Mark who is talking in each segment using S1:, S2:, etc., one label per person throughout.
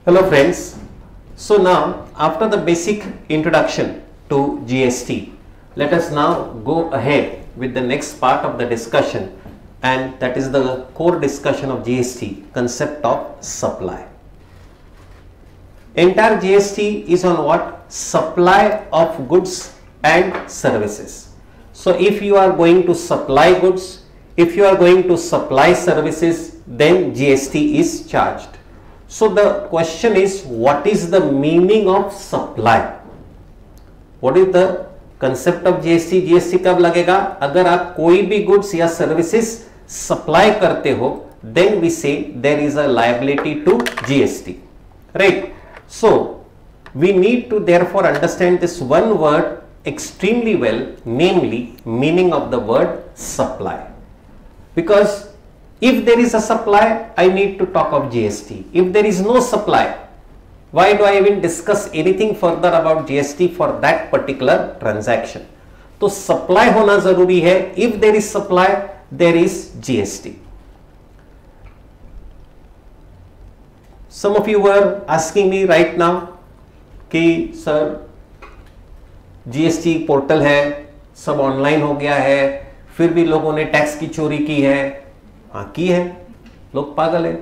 S1: Hello friends. So now after the basic introduction to GST, let us now go ahead with the next part of the discussion, and that is the core discussion of GST, concept of supply. Entire GST is on what? Supply of goods and services. So if you are going to supply goods, if you are going to supply services, then GST is charged. So the question is, what is the meaning of supply? What is the concept of GST? GST कब लगेगा? अगर आप कोई भी goods या services supply करते हो, then we say there is a liability to GST, right? So we need to therefore understand this one word extremely well, namely meaning of the word supply, because if there is a supply, I need to talk of GST. If there is no supply, why do I even discuss anything further about GST for that particular transaction? तो supply होना जरूरी है. If there is supply, there is GST. Some of you were asking me right now कि sir GST portal है, सब online हो गया है, फिर भी लोगों ने टैक्स की चोरी की है. हाँ की है, लोग पागल है.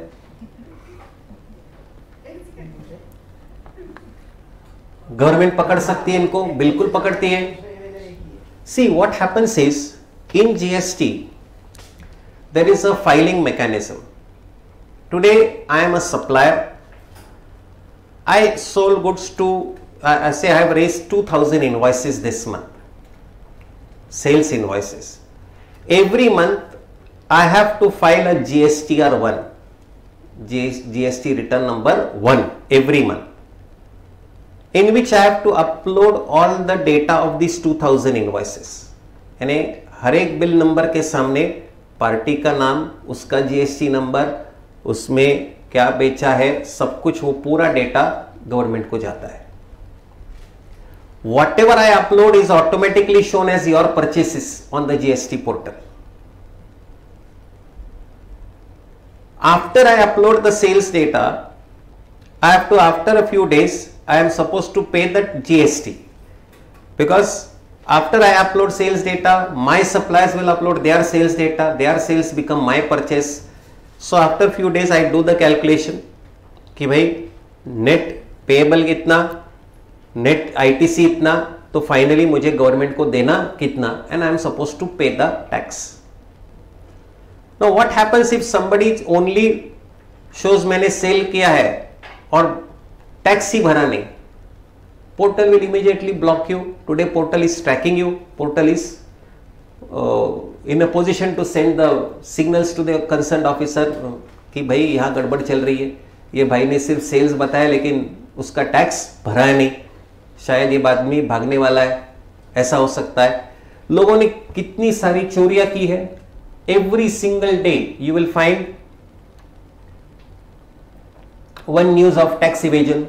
S1: गवर्नमेंट पकड़ सकती है इनको, बिल्कुल पकड़ती है. See what happens is in GST there is a filing mechanism. Today I am a supplier. I sold goods to, I say I have raised 2000 invoices this month, sales invoices. Every month I have to file a GSTR1, GST return number 1 every month, in which I have to upload all the data of these 2000 invoices. यानी हर एक bill number के सामने party का नाम, उसका GST number, उसमें क्या बेचा है, सब कुछ, वो पूरा डेटा गवर्नमेंट को जाता है. Whatever I upload is automatically shown as your purchases on the GST portal. After I upload the sales data, I have to, after a few days, I am supposed to pay the GST, because after I upload sales data, my suppliers will upload their sales data, their sales become my purchase. So after few days I do the calculation कि भाई net payable कितना, net ITC इतना, तो finally मुझे government को देना कितना, and I am supposed to pay the tax. Now what happens if somebody only shows मैंने सेल किया है और टैक्स ही भरा नहीं, portal will immediately block you. Today portal is tracking you, portal is in a position to send the signals to the concerned officer कि भाई यहाँ गड़बड़ चल रही है, ये भाई ने सिर्फ सेल्स बताया लेकिन उसका टैक्स भरा है नहीं, शायद ये आदमी भागने वाला है, ऐसा हो सकता है. लोगों ने कितनी सारी चोरियां की है. Every single day you will find one news of tax evasion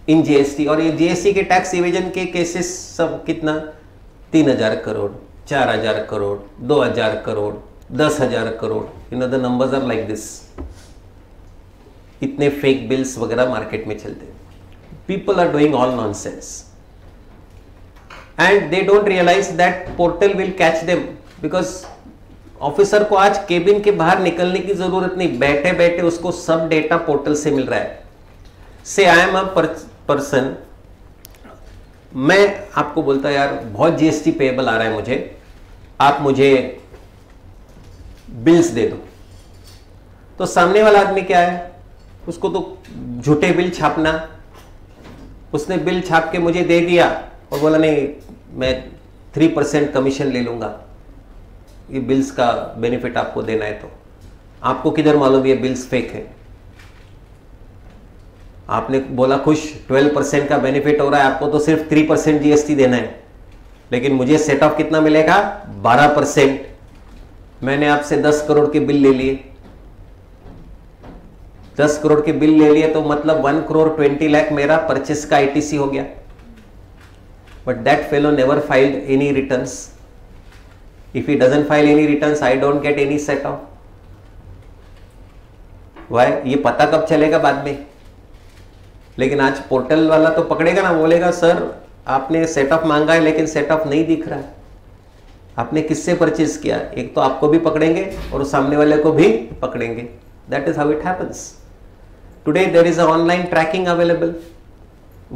S1: in GST. और ये जीएसटी के टैक्स इवेजन के केसेस सब कितना, 3000 crore, 4000 crore, 2000 crore, 10,000 crore. You know the numbers are like this. इतने फेक बिल्स वगैरह मार्केट में चलते. People are doing all nonsense and they don't realise that portal will catch them, because officer को आज केबिन के बाहर निकलने की जरूरत नहीं, बैठे बैठे उसको सब डेटा पोर्टल से मिल रहा है. से आई एम अ पर्सन, मैं आपको बोलता यार बहुत जीएसटी पेएबल आ रहा है मुझे, आप मुझे बिल्स दे दो. तो सामने वाला आदमी क्या है, उसको तो झूठे बिल छापना. उसने बिल छाप के मुझे दे दिया और बोला नहीं मैं 3% कमीशन ले लूंगा, ये बिल्स का बेनिफिट आपको देना है. तो आपको किधर मालूम ये बिल्स फेक है? आपने बोला खुश 12% का बेनिफिट हो रहा है, आपको तो सिर्फ 3% जीएसटी देना है, लेकिन मुझे सेट ऑफ कितना मिलेगा, 12%. मैंने आपसे 10 करोड़ के बिल ले लिए, 10 करोड़ के बिल ले लिए, तो मतलब 1 करोड़ 20 लाख मेरा परचेस का आईटीसी हो गया. But that fellow never filed any returns. If he doesn't file any returns, I don't get any set off. Why? ये पता कब चलेगा बाद में? लेकिन आज पोर्टल वाला तो पकड़ेगा ना, बोलेगा सर आपने सेट ऑफ मांगा है लेकिन सेट ऑफ नहीं दिख रहा है, आपने किससे परचेज किया, एक तो आपको भी पकड़ेंगे और सामने वाले को भी पकड़ेंगे. That is how it happens. Today there is a online tracking available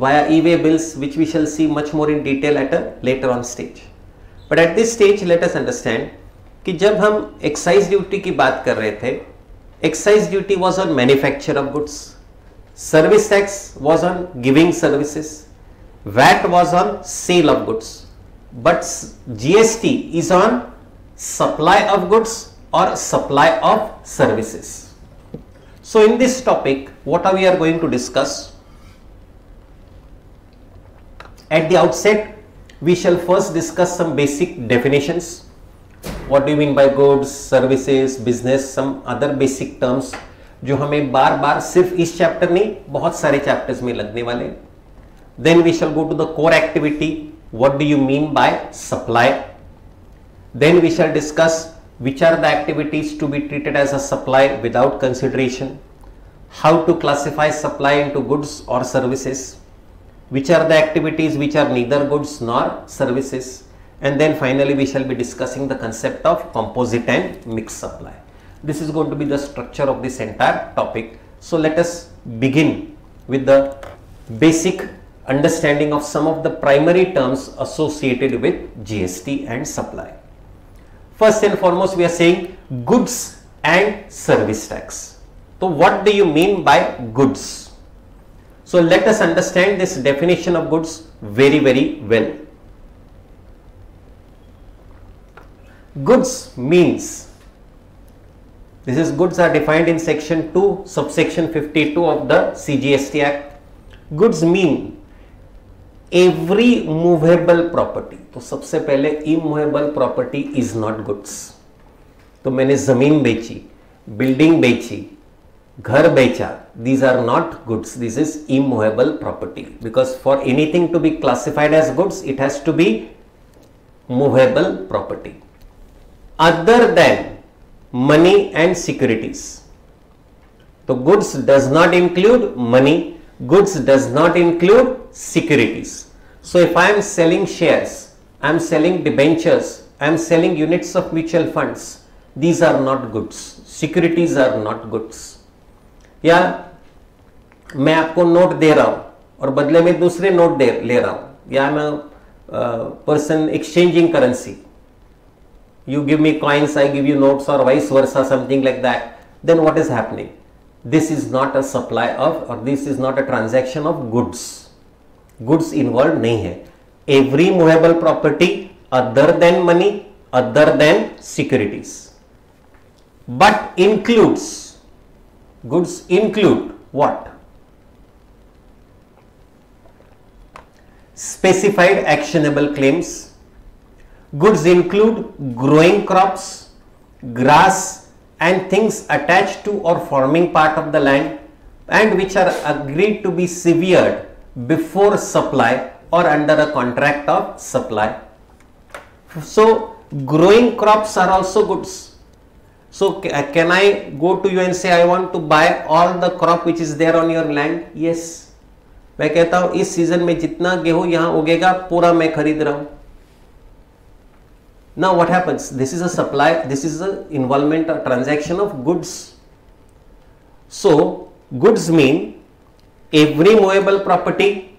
S1: via e-way bills, which we shall see much more in detail at a later on stage. But at this stage let us understand कि जब हम excise duty की बात कर रहे थे, excise duty was on manufacture of goods, service tax was on giving services, VAT was on sale of goods, but GST is on supply of goods और supply of services. So in this topic what are we are going to discuss. At the outset, we shall first discuss some basic definitions. What do you mean by goods, services, business, some other basic terms जो हमें बार बार सिर्फ इस chapter नहीं बहुत सारे chapters में लगने वाले हैं. Then we shall go to the core activity. What do you mean by supply? Then we shall discuss which are the activities to be treated as a supply without consideration. How to classify supply into goods or services. Which are the activities which are neither goods nor services, and then finally we shall be discussing the concept of composite and mixed supply. This is going to be the structure of this entire topic. So let us begin with the basic understanding of some of the primary terms associated with GST and supply. First and foremost we are saying goods and service tax. So what do you mean by goods? So let us understand this definition of goods very well. Goods means, this is goods are defined in section 2 subsection 52 of the CGST Act. Goods mean every movable property. तो सबसे पहले immovable property is not goods. तो मैंने जमीन बेची, building बेची, घर बेचा, these are not goods. This is immovable property, because for anything to be classified as goods it has to be movable property other than money and securities. So goods does not include money, goods does not include securities. So if I am selling shares, I am selling debentures, I am selling units of mutual funds, these are not goods. Securities are not goods. या मैं आपको note दे रहा हूं और बदले में दूसरे note ले रहा हूं, या मैं person exchanging currency, you give me coins, I give you notes, or vice versa, something like that, then what is happening? This is not a supply of, or this is not a transaction of goods. Goods involved नहीं है. Every movable property other than money, other than securities, but includes, goods include what? Specified actionable claims. Goods include growing crops, grass and things attached to or forming part of the land and which are agreed to be severed before supply or under a contract of supply. So growing crops are also goods. So can I go to you and say I want to buy all the crop which is there on your land? Yes. मैं कहता हूं इस season में जितना गेहूं यहां उगेगा पूरा मैं खरीद रहा हूं. Now what happens? This is a supply, this is a involvement or transaction of goods. So goods mean every movable property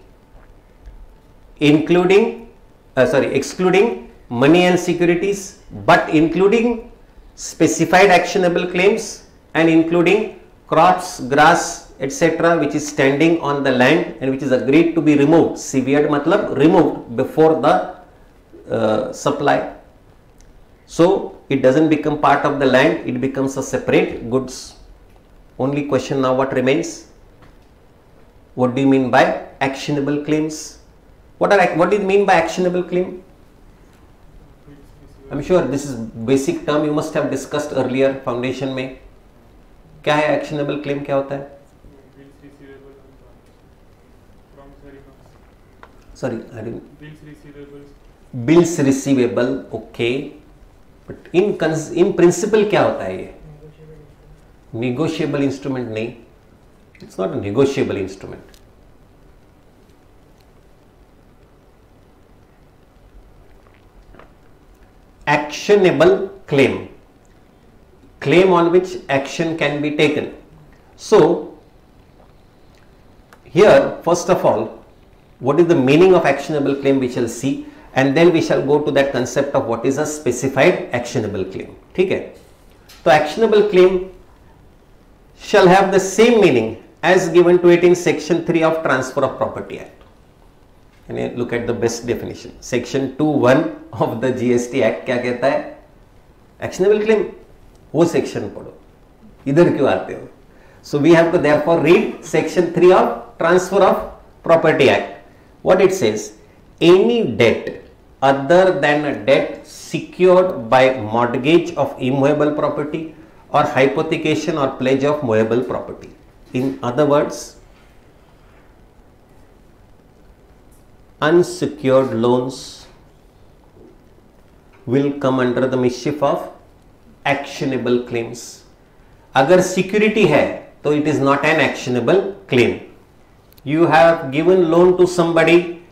S1: including excluding money and securities, but including specified actionable claims and including crops, grass, etc. which is standing on the land and which is agreed to be removed. Severed matlab removed before the supply. So it doesn't become part of the land, it becomes a separate goods. Only question now what remains? What do you mean by actionable claims? What do you mean by actionable claim? I'm sure this is basic term you must have discussed earlier foundation में. क्या है actionable claim, क्या होता है? Sorry, I didn't. Bills receivable, okay. But in principle क्या होता है ये? Negotiable instrument नहीं. It's not a negotiable instrument. actionable claim, claim on which action can be taken. So here, first of all, what is the meaning of actionable claim we shall see, and then we shall go to that concept of what is a specified actionable claim. ठीक है, तो actionable claim shall have the same meaning as given to it in section 3 of Transfer of Property Act. And look at the best definition. Section 2(1) of the GST Act क्या कहता है? Actionable claim, वो section पढ़ो, इधर क्यों आते हो? So we have to therefore read section 3 of Transfer of Property Act. What it says? Any debt other than a debt secured by mortgage of immovable property or hypothecation or pledge of movable property. In other words, unsecured loans will come under the mischief of actionable claims. अगर security है तो it is not an actionable claim. You have given loan to somebody,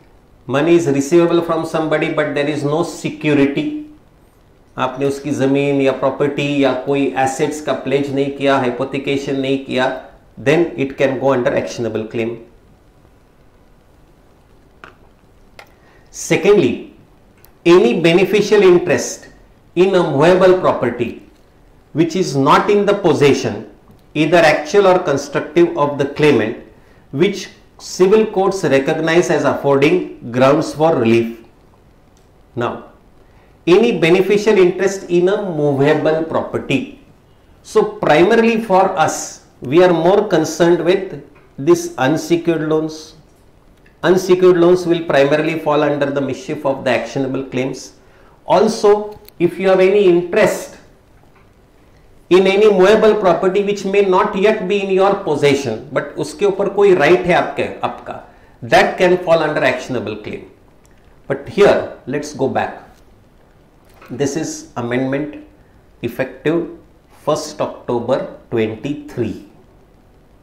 S1: money is receivable from somebody, but there is no security. आपने उसकी जमीन या property या कोई assets का प्लेज नहीं किया, हाइपोथिकेशन नहीं किया, then it can go under actionable claim. Secondly, any beneficial interest in a movable property which is not in the possession, either actual or constructive, of the claimant, which civil courts recognize as affording grounds for relief. Now, any beneficial interest in a movable property. So primarily for us, we are more concerned with this unsecured loans. Unsecured loans will primarily fall under the mischief of the actionable claims. Also, if you have any interest in any movable property which may not yet be in your possession, but उसके ऊपर कोई right है आपका, that can fall under actionable claim. But here, let's go back. This is amendment effective 1st October 23.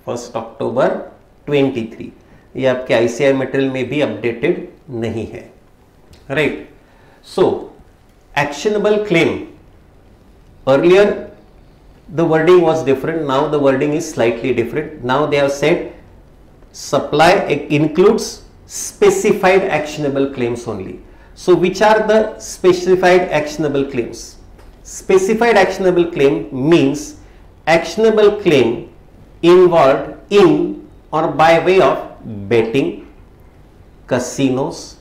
S1: 1st October 23. ये आपके ICI material में भी updated नहीं है. Right. So, actionable claim. Earlier, the wording was different. Now the wording is slightly different. Now they have said supply includes specified actionable claims only. So which are the specified actionable claims? Specified actionable claim means actionable claim involved in or by way of betting, casinos,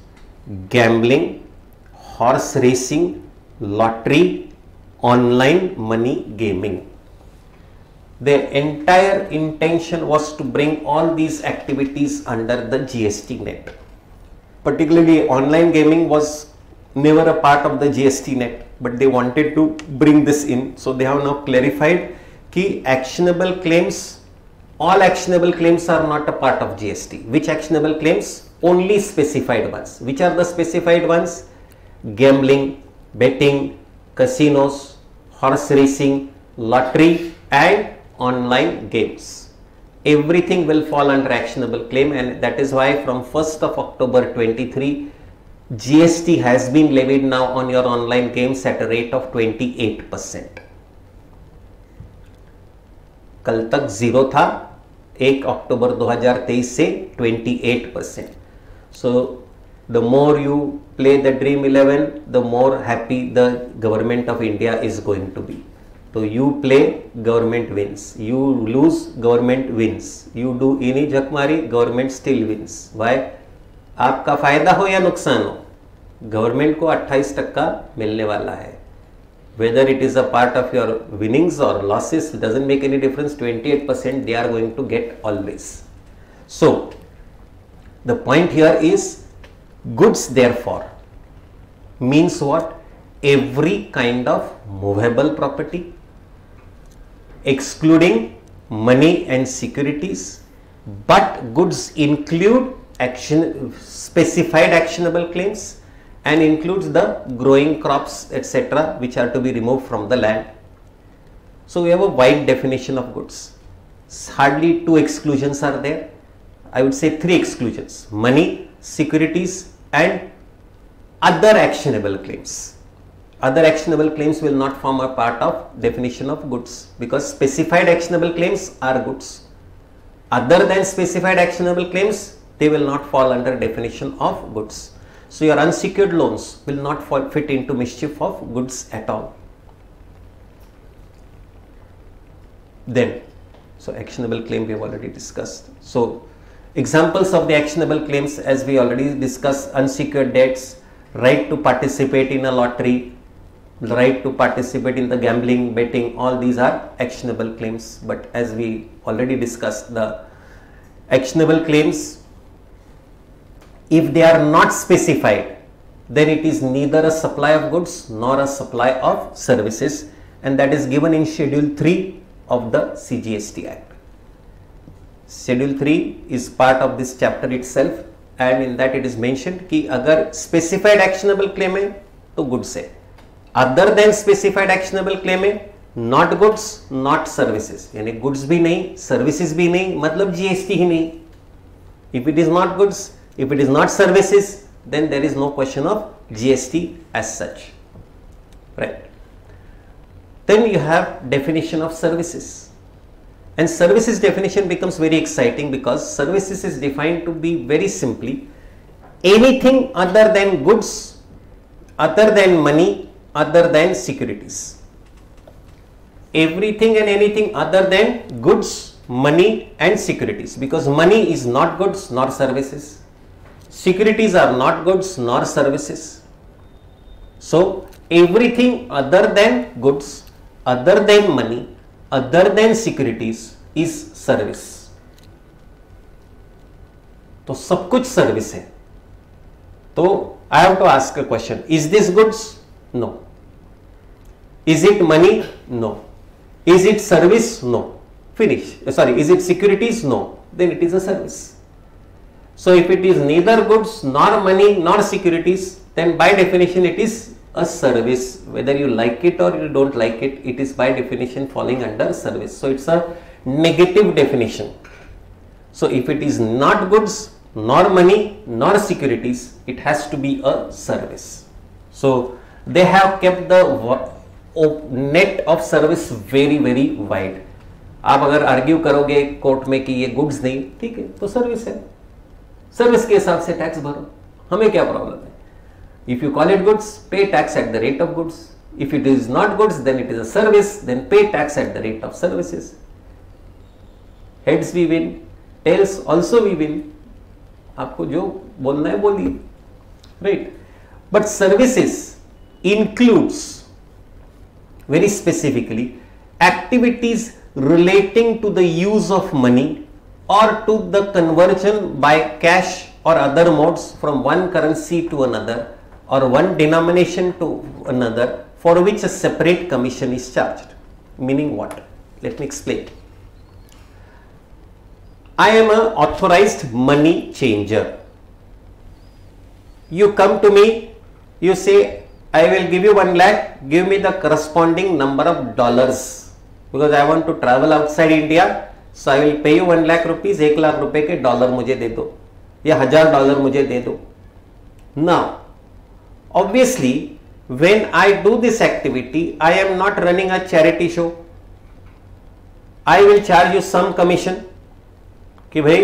S1: gambling, horse racing, lottery, online money gaming. The entire intention was to bring all these activities under the GST net. Particularly online gaming was never a part of the GST net, but they wanted to bring this in. So they have now clarified कि actionable claims, all actionable claims are not a part of GST. Which actionable claims? Only specified ones. Which are the specified ones? Gambling, betting, casinos, horse racing, lottery and online games. Everything will fall under actionable claim, and that is why from 1st of October 23, GST has been levied now on your online games at a rate of 28%. कल तक 0 था, 1 अक्टूबर 2023 से 28%. So the more you play the Dream 11, the more happy the government of India is going to be. So you play, government wins. You lose, government wins. You do any jakmari, government still wins. Why? आपका फायदा हो या नुकसान हो, government को 28% मिलने वाला है. Whether it is a part of your winnings or losses, it doesn't make any difference. 28% they are going to get always. So the point here is goods therefore means what? Every kind of movable property, excluding money and securities, but goods include specified actionable claims and includes the growing crops, etc., which are to be removed from the land. So we have a wide definition of goods. Hardly 2 exclusions are there. I would say 3 exclusions: money, securities and other actionable claims. other actionable claims will not form a part of definition of goods, because specified actionable claims are goods. Other than specified actionable claims, they will not fall under definition of goods. So your unsecured loans will not fit into mischief of goods at all. Then, so actionable claim we have already discussed. So examples of the actionable claims, as we already discussed: unsecured debts, right to participate in a lottery, right to participate in the gambling, betting, all these are actionable claims. But as we already discussed, the actionable claims, if they are not specified, then it is neither a supply of goods nor a supply of services, and that is given in Schedule 3 of the CGST Act. Schedule 3 is part of this chapter itself, and in that it is mentioned कि अगर specified actionable claim है तो goods है, other than specified actionable claim है not goods not services, यानी goods भी नहीं services भी नहीं, मतलब GST ही नहीं. If it is not goods, if it is not services, then there is no question of GST as such, right? Then you have definition of services, and services definition becomes very exciting, because services is defined to be very simply anything other than goods, other than money, other than securities. Everything and anything other than goods, money and securities, because money is not goods nor services, securities are not goods nor services. So everything other than goods, other than money, other than securities is service. तो सब कुछ service है. तो I have to ask a question: is this goods? No. Is it money? No. Is it service? No. Finish. Sorry, is it securities? No. Then it is a service. So if it is neither goods nor money nor securities, then by definition it is a service. Whether you like it or you don't like it, it is by definition falling under service. So it's a negative definition. So if it is not goods nor money nor securities, it has to be a service. So they have kept the net of service very very wide. आप अगर argue करोगे court में कि ये goods नहीं, ठीक है, तो सर्विस है, सर्विस के हिसाब से टैक्स भरो, हमें क्या प्रॉब्लम है. If you call it goods, pay tax at the rate of goods. If it is not goods, then it is a service, then pay tax at the rate of services. Heads we win, tails also we win. आपको जो बोलना है बोलिए, right? But services includes very specifically activities relating to the use of money or to the conversion by cash or other modes from one currency to another or one denomination to another, for which a separate commission is charged. Meaning what? Let me explain. I am an authorized money changer. You come to me, you say, I will give you 1 lakh, give me the corresponding number of dollars, because I want to travel outside India, so I will pay you 1 lakh rupees, 1 lakh रुपए के dollar मुझे दे दो या $1000 मुझे दे दो. Now, obviously, when I do this activity, I am not running a charity show. I will charge you some commission कि भाई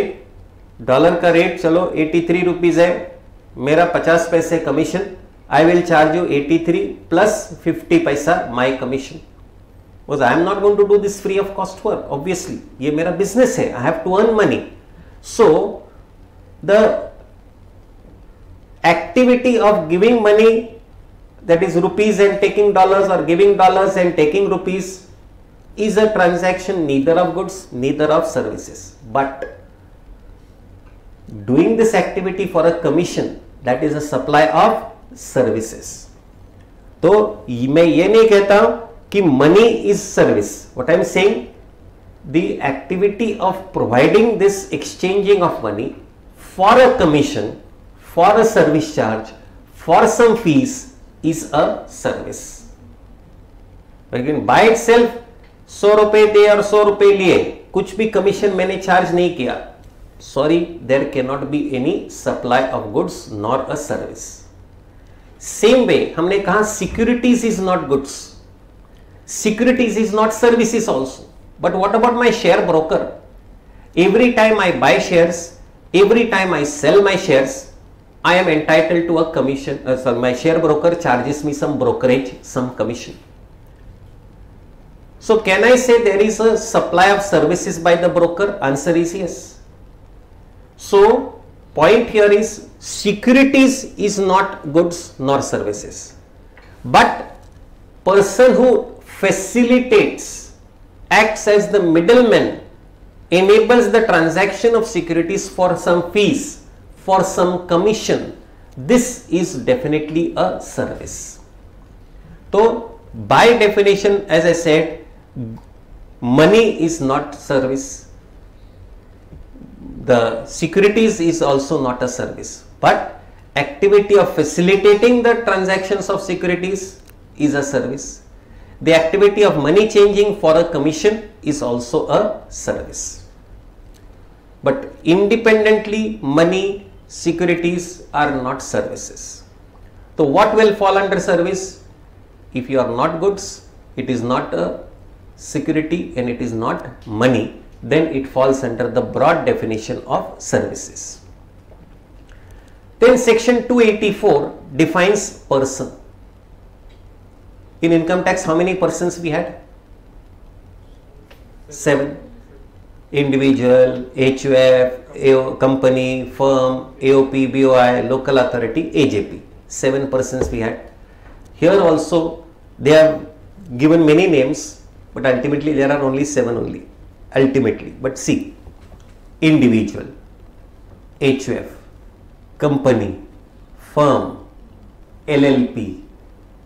S1: dollar का रेट चलो 83 रुपीज है, मेरा 50 पैसे commission, I will charge you 83 plus 50 पैसा my commission. Because I am not going to do this free of cost work. Obviously, ये मेरा business है, I have to earn money. So the activity of giving money, that is rupees and taking dollars, or giving dollars and taking rupees, is a transaction neither of goods, neither of services. But doing this activity for a commission, that is a supply of services. तो मैं ये नहीं कहता हूं कि money is service. What I am saying, the activity of providing this exchanging of money for a commission, for a service charge, for some fees is a service. लेकिन by itself 100 रुपए दे और 100 रुपए लिए, कुछ भी कमीशन मैंने charge नहीं किया, sorry, there cannot be any supply of goods nor a service. Same way हमने कहा securities is not goods, securities is not services also, but what about my share broker? Every time I by shares, every time I sell my shares, I am entitled to a commission. My share broker charges me some brokerage, some commission. So can I say there is a supply of services by the broker? Answer is yes. So point here is securities is not goods nor services, but person who facilitates, acts as the middleman, enables the transaction of securities for some fees, for some commission, this is definitely a service. So by definition, as I said, money is not service, the securities is also not a service, but activity of facilitating the transactions of securities is a service. The activity of money changing for a commission is also a service. But independently, money, securities are not services. So what will fall under service? If you are not goods, it is not a security and it is not money, then it falls under the broad definition of services. Then section 284 defines person. In income tax, how many persons we had? 7. Individual, HUF, company, firm, AOP, BOI, local authority, AJP. 7 persons we had. Here also they have given many names, but ultimately there are only 7 only. Ultimately, but see, individual, HUF, company, firm, LLP,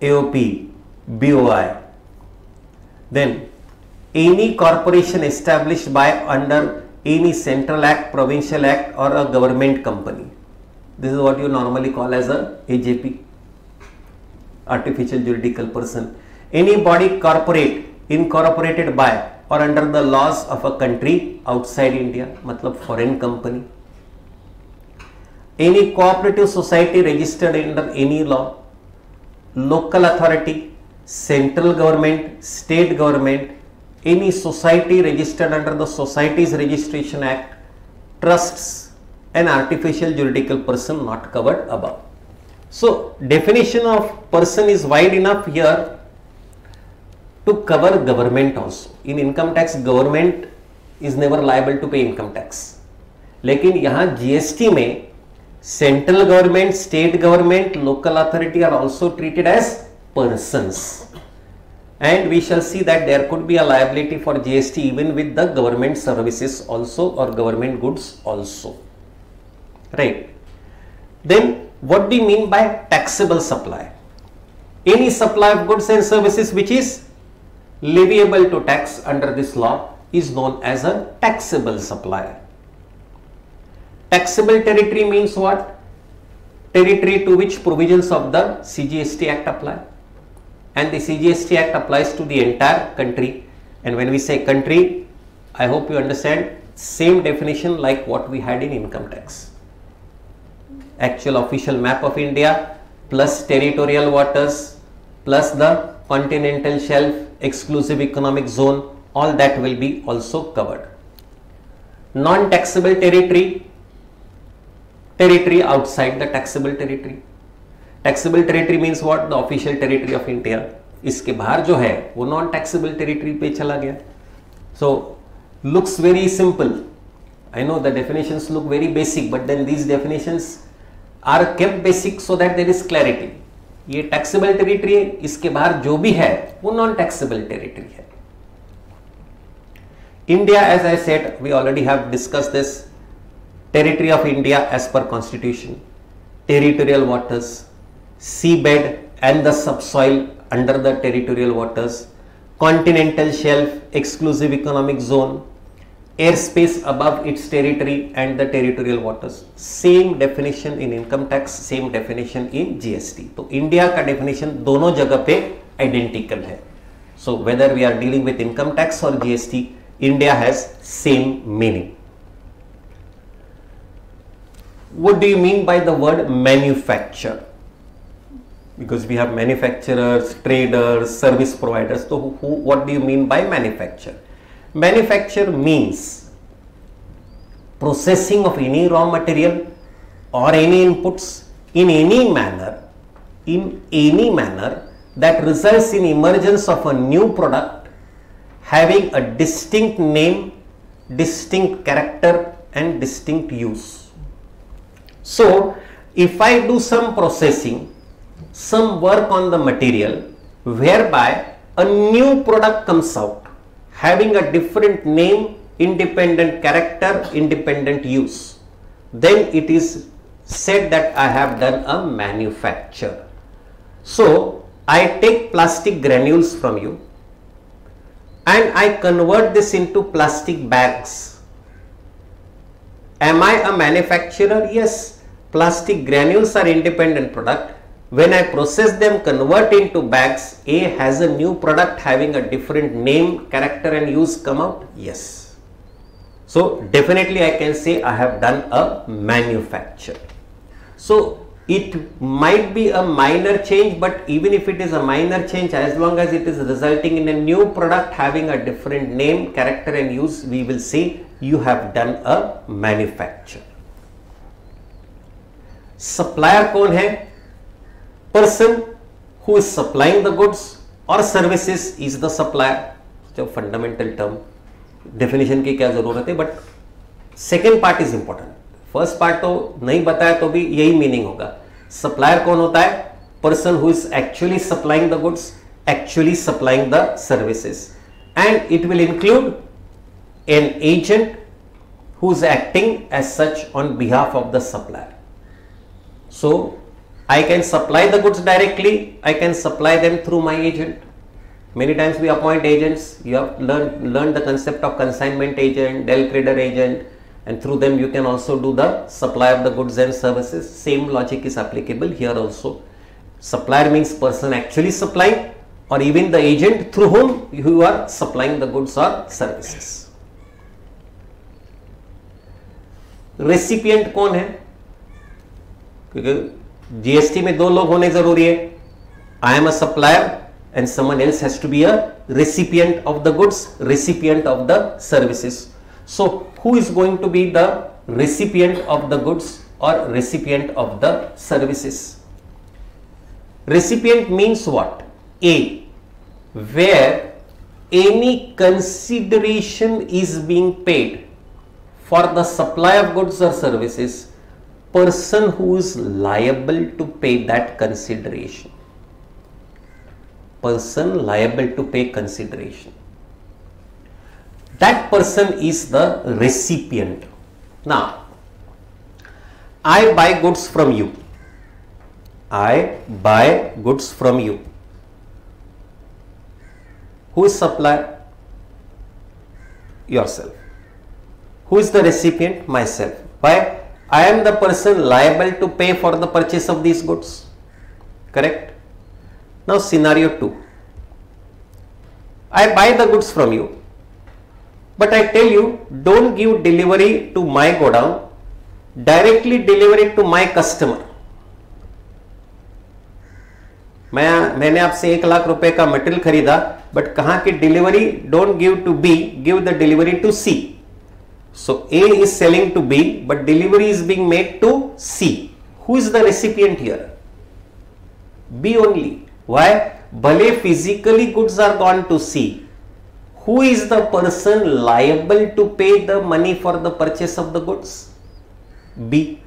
S1: AOP, BOI, then any corporation established by under any central act, provincial act or a government company. This is what you normally call as a AJP, artificial juridical person. Any body corporate incorporated by or under the laws of a country outside India, matlab foreign company. Any cooperative society registered under any law, local authority, central government, state government, any society registered under the Societies Registration Act, trusts, an artificial juridical person not covered above. So definition of person is wide enough here to cover government also. In income tax, government is never liable to pay income tax. लेकिन यहाँ GST में central government, state government, local authority are also treated as persons. And we shall see that there could be a liability for GST even with the government services also or government goods also, right? Then what do you mean by taxable supply? Any supply of goods and services which is leviable to tax under this law is known as a taxable supply. Taxable territory means what? Territory to which provisions of the CGST Act apply. And the CGST Act applies to the entire country. And when we say country, I hope you understand same definition like what we had in income tax. Actual official map of India plus territorial waters plus the continental shelf, exclusive economic zone, all that will be also covered. Non-taxable territory, territory outside the taxable territory. Taxable territory means what? The official territory of India. इसके बाहर जो है वो non taxable territory पे चला गया. So looks very simple. I know the definitions look very basic, but then these definitions are kept basic so that there is clarity. ये taxable territory है, इसके बाहर जो भी है वो नॉन टैक्सेबल टेरिटरी है. India, as I said, we already have discussed this. Territory of India as per constitution, territorial waters, seabed and the subsoil under the territorial waters, continental shelf, exclusive economic zone, airspace above its territory and the territorial waters. Same definition in income tax, same definition in GST. तो India का definition दोनों जगह पे identical है. So whether we are dealing with income tax or GST, India has same meaning. What do you mean by the word manufacture? because we have manufacturers, traders, service providers. So what do you mean by manufacture? Manufacture means processing of any raw material or any inputs in any manner that results in emergence of a new product having a distinct name, distinct character and distinct use. So if I do some processing, some work on the material whereby a new product comes out having a different name, independent character, independent use, then it is said that I have done a manufacture. So I take plastic granules from you and I convert this into plastic bags. Am I a manufacturer? Yes. Plastic granules are independent product. When I process them, convert into bags, A has a new product having a different name, character and use come out? Yes. So definitely I can say I have done a manufacture. So it might be a minor change, but even if it is a minor change, as long as it is resulting in a new product having a different name, character and use, we will say you have done a manufacture. Supplier कौन है? Person who is supplying the goods or services is the supplier. जो fundamental term, definition की क्या जरूरत है, but second part is important. First part तो नहीं बताया तो भी यही meaning होगा. Supplier कौन होता है? Person who is actually supplying the goods, actually supplying the services, and it will include an agent who is acting as such on behalf of the supplier. So I can supply the goods directly, I can supply them through my agent. Many times we appoint agents. You have learned the concept of consignment agent, Dell Trader agent, and through them you can also do the supply of the goods and services. Same logic is applicable here also. Supplier means person actually supplying, or even the agent through whom you are supplying the goods or services. Recipient कौन है? क्योंकि GST में दो लोग होने जरूरी है. I am a supplier and someone else has to be a recipient of the goods, recipient of the services. So who is going to be the recipient of the goods or recipient of the services? Recipient means what? A, where any consideration is being paid for the supply of goods or services, person who is liable to pay that consideration. Person liable to pay consideration. That person is the recipient. Now, I buy goods from you. I buy goods from you. Who is supplier? Yourself. Who is the recipient? Myself. Why? I am the person liable to pay for the purchase of these goods. Correct? Now scenario 2. I buy the goods from you, but I tell you, don't give delivery to my godown, directly deliver it to my customer. मैंने आपसे 1 लाख रुपए का material खरीदा, बट कहाँ की delivery? Don't give to B, give the delivery to C. So A is selling to B, but delivery is being made to C. Who is the recipient here? B only. Why? भले physically goods are gone to C. Who is the person liable to pay the money for the purchase of the goods? B.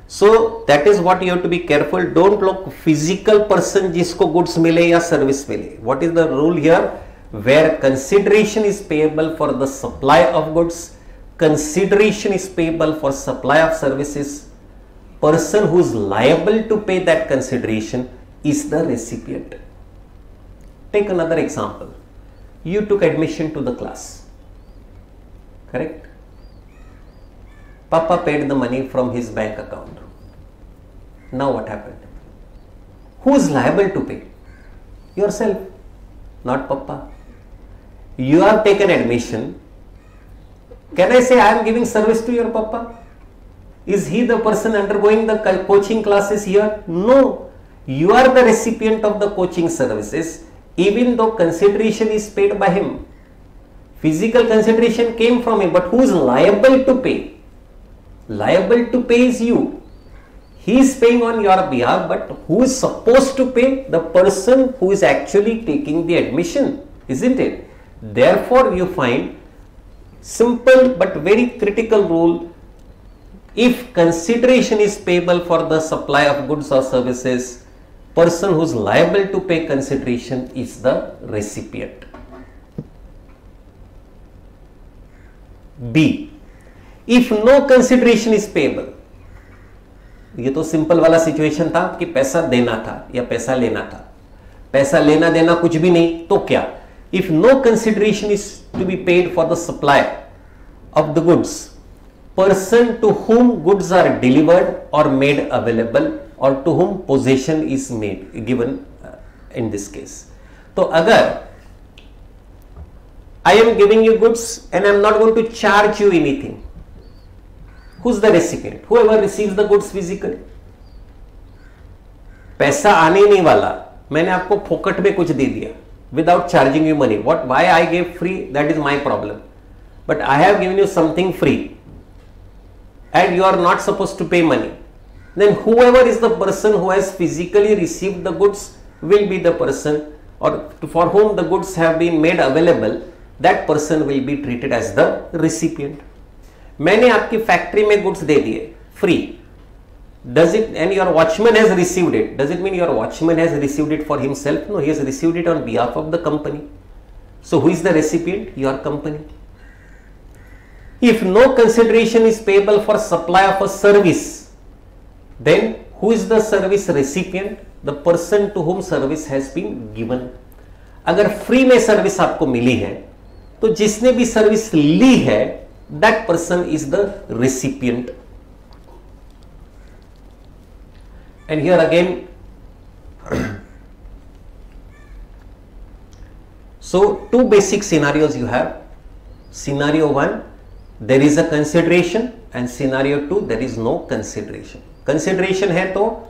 S1: So that is what you have to be careful. Don't look physical person जिसको goods मिले या service मिले. What is the rule here? Where consideration is payable for the supply of goods, consideration is payable for supply of services, person who is liable to pay that consideration is the recipient. Take another example. You took admission to the class. Correct? Papa paid the money from his bank account. Now what happened? Who is liable to pay? Yourself, not Papa. You have taken admission. Can I say I am giving service to your Papa? Is he the person undergoing the coaching classes here? No. You are the recipient of the coaching services, even though consideration is paid by him. Physical consideration came from him, but who is liable to pay? Liable to pay is you. He is paying on your behalf, but who is supposed to pay? The person who is actually taking the admission, isn't it? Therefore, you find simple but very critical rule: if consideration is payable for the supply of goods or services, person who is liable to pay consideration is the recipient. B. If no consideration is payable, ये तो simple वाला situation था कि पैसा देना था या पैसा लेना था, पैसा लेना देना कुछ भी नहीं, तो क्या? If no consideration is to be paid for the supply of the goods, person to whom goods are delivered or made available or to whom possession is made given in this case. तो अगर I am giving you goods and I am not going to charge you anything, who's the recipient? Whoever receives the goods physically. पैसा आने नहीं वाला, मैंने आपको फोकट में कुछ दे दिया without charging you money. What? Why I gave free? That is my problem. But I have given you something free and you are not supposed to pay money. Then whoever is the person who has physically received the goods will be the person, or for whom the goods have been made available, that person will be treated as the recipient. मैंने आपकी factory में goods दे दिए free, does it, and your watchman has received it, does it mean your watchman has received it for himself? No, he has received it on behalf of the company. So who is the recipient? Your company. If no consideration is payable for supply of a service, then who is the service recipient? The person to whom service has been given. अगर free में service आपको मिली है, तो जिसने भी service ली है, that person is the recipient. And here again, so two basic scenarios you have. Scenario 1, there is a consideration, and scenario 2, there is no consideration. Consideration है तो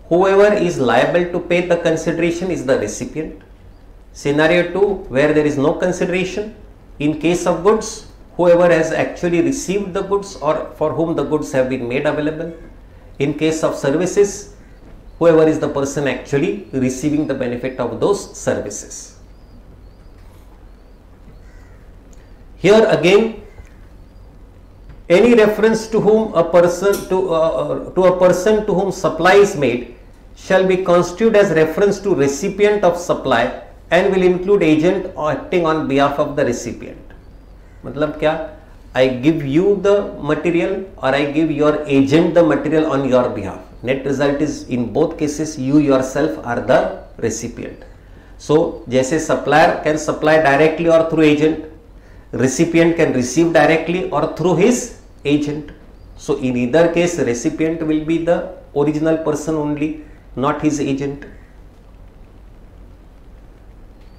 S1: whoever is liable to pay the consideration is the recipient. Scenario 2, where there is no consideration, in case of goods, whoever has actually received the goods or for whom the goods have been made available. In case of services, whoever is the person actually receiving the benefit of those services. Here again, any reference to whom a person to a person to whom supply is made shall be constituted as reference to recipient of supply and will include agent acting on behalf of the recipient. मतलब क्या? I give you the material or I give your agent the material on your behalf. Net result is in both cases you yourself are the recipient. So जैसे supplier can supply directly or through agent, recipient can receive directly or through his agent. So in either case recipient will be the original person only, not his agent.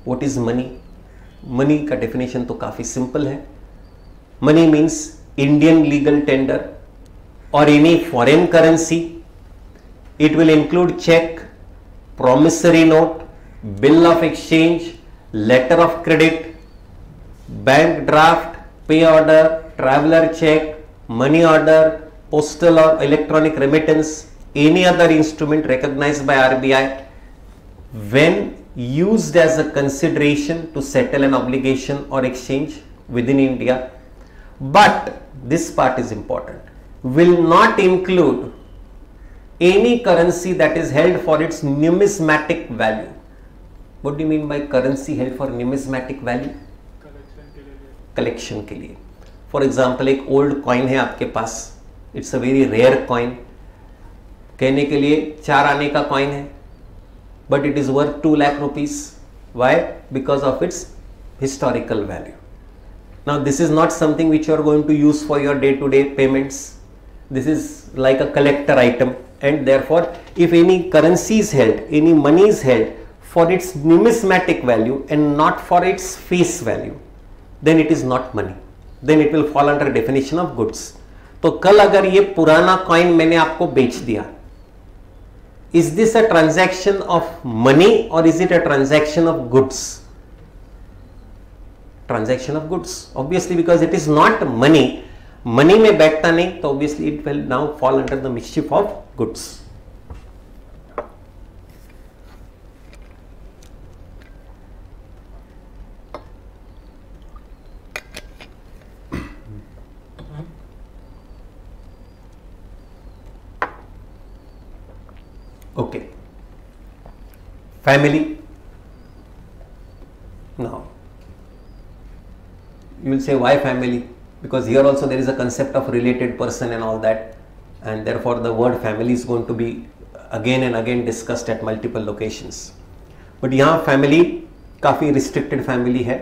S1: What is money? Money का definition तो काफी simple है. Money means Indian legal tender और any foreign currency. It will include cheque, promissory note, bill of exchange, letter of credit, bank draft, pay order, traveller cheque, money order, postal और electronic remittance, any other instrument recognized by RBI when used as a consideration to settle an obligation or exchange within India, but this part is important, will not include any currency that is held for its numismatic value. What do you mean by currency held for numismatic value? Collection के लिए. For example एक old coin है आपके पास, it's a very rare coin, कहने के लिए 4 आने का कॉइन है, but it is worth 2 lakh rupees. Why? Because of its historical value. Now this is not something which you are going to use for your day-to-day payments. This is like a collector item, and therefore if any currency is held, any money is held for its numismatic value and not for its face value, then it is not money. Then it will fall under definition of goods. तो कल अगर ये पुराना coin मैंने आपको बेच दिया, is this a transaction of money or is it a transaction of goods? Transaction of goods, obviously, because it is not money. Money में बैठता नहीं, तो obviously it will now fall under the mischief of goods. Okay. Family. Now, you will say why family? Because here also there is a concept of related person and all that, and therefore the word family is going to be again and again discussed at multiple locations. But यहाँ family काफी restricted family है.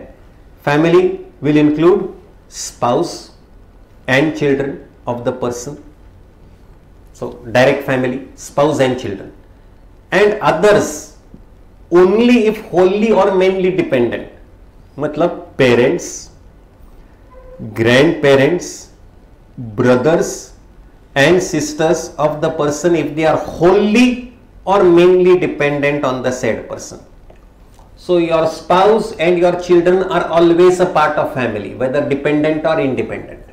S1: Family will include spouse and children of the person. So direct family, spouse and children, and others only if wholly or mainly dependent. मतलब parents, grandparents, brothers and sisters of the person if they are wholly or mainly dependent on the said person. So your spouse and your children are always a part of family, whether dependent or independent.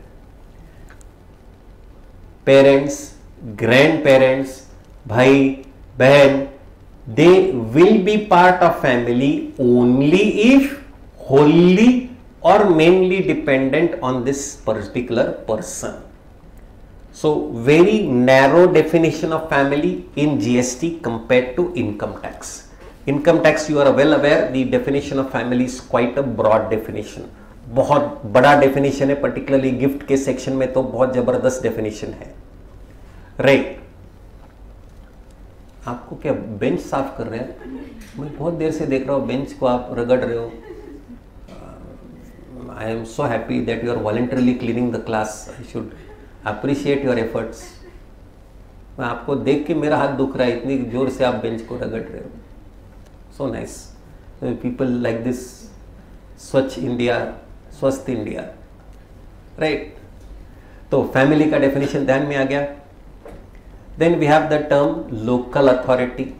S1: Parents, grandparents, bhai, bahan, they will be part of family only if wholly or mainly dependent on this particular person. So very narrow definition of family in GST compared to income tax. Income tax, you are well aware, the definition of family is quite a broad definition. बहुत बड़ा definition है, particularly gift के section में तो बहुत जबरदस्त definition है. Right. आपको क्या बेंच साफ कर रहे हैं? मैं बहुत देर से देख रहा हूँ बेंच को आप रगड़ रहे हो. I am so happy that you are voluntarily cleaning the class. I should appreciate your efforts. मैं आपको देख के मेरा हाथ दुख रहा है, इतनी जोर से आप बेंच को रगड़ रहे हो. So nice. People like this. स्वच्छ इंडिया, स्वस्थ इंडिया. Right. तो फैमिली का डेफिनेशन ध्यान में आ गया. Then we have the term local authority.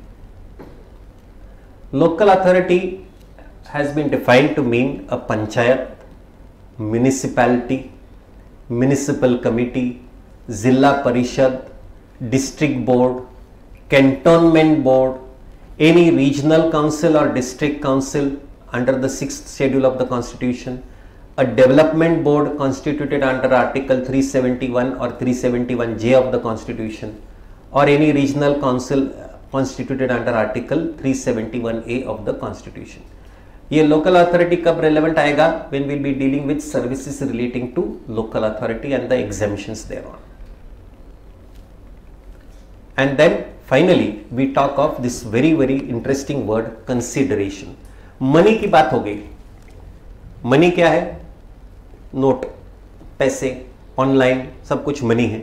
S1: Local authority has been defined to mean a panchayat, municipality, municipal committee, Zilla Parishad, district board, cantonment board, any regional council or district council under the 6th schedule of the constitution, a development board constituted under article 371 or 371J of the constitution, or any regional council constituted under article 371A of the constitution. ये local authority कब relevant आएगा? When we'll be dealing with services relating to local authority and the exemptions thereon. And then finally we talk of this very interesting word consideration. Money की बात हो गई. Money क्या है? Note, पैसे, online, सब कुछ मनी है.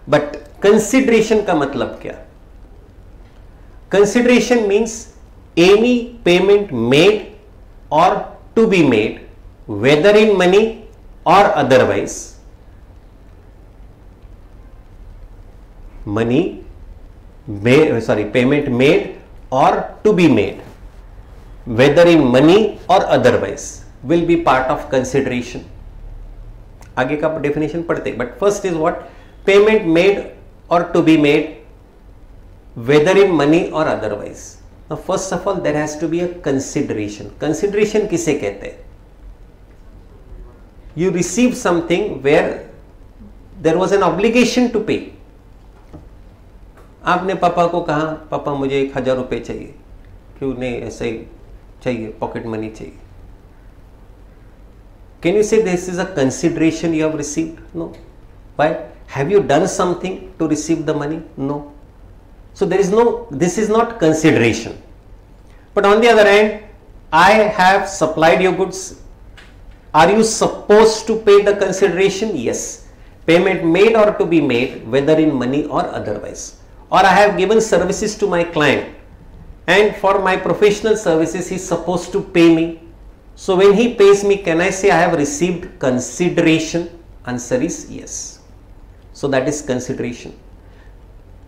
S1: बट कंसिडरेशन का मतलब क्या? Consideration means any payment made or to be made, whether in money or otherwise. Payment made or to be made, whether in money or otherwise, will be part of consideration. आगे का definition पढ़ते, but first is what? Payment made or to be made, whether in money or otherwise. Now, first of all, there has to be a consideration. Consideration किसे कहते हैं? You receive something where there was an obligation to pay. आपने पापा को कहा, पापा मुझे 1000 रुपये चाहिए. क्यों नहीं, ऐसे ही चाहिए, पॉकेट मनी चाहिए. Can you say this is a consideration you have received? No. Why? Have you done something to receive the money? No. So there is no, this is not consideration. But on the other hand, I have supplied your goods. Are you supposed to pay the consideration? Yes. Payment made or to be made, whether in money or otherwise. Or I have given services to my client, and for my professional services he is supposed to pay me. So when he pays me, can I say I have received consideration? Answer is yes. So that is consideration.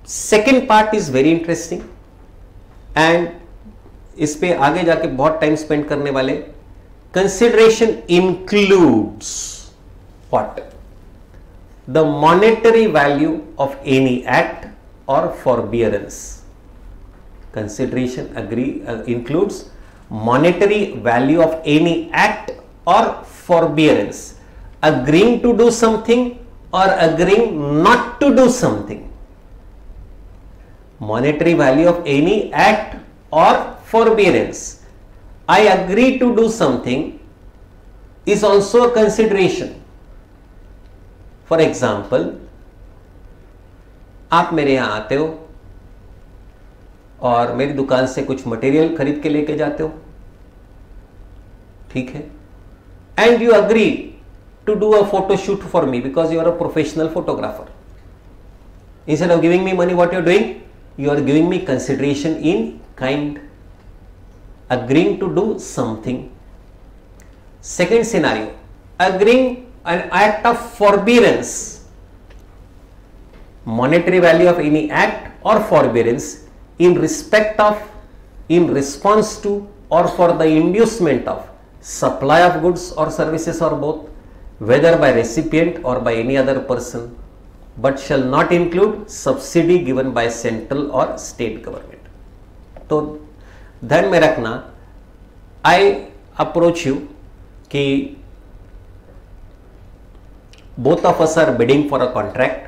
S1: Second part is very interesting. And इस पे आगे जाके बहुत time spend करने वाले. Consideration includes what? The monetary value of any act और forbearance. Consideration includes monetary value of any act or forbearance, agreeing to do something or agreeing not to do something. Monetary value of any act or forbearance. I agree to do something is also a consideration. For example, आप मेरे यहां आते हो और मेरी दुकान से कुछ मटेरियल खरीद के लेके जाते हो, ठीक है, and you agree to do a photo shoot for me because you are a professional photographer. Instead of giving me money, what you are doing? You are giving me consideration in kind, agreeing to do something. Second scenario, agreeing an act of forbearance. Monetary value of any act और forbearance in respect of, in response to or for the inducement of supply of goods or services or both, whether by recipient or by any other person, but shall not include subsidy given by central or state government. तो ध्यान में रखना, I approach you कि both of us are bidding for a contract.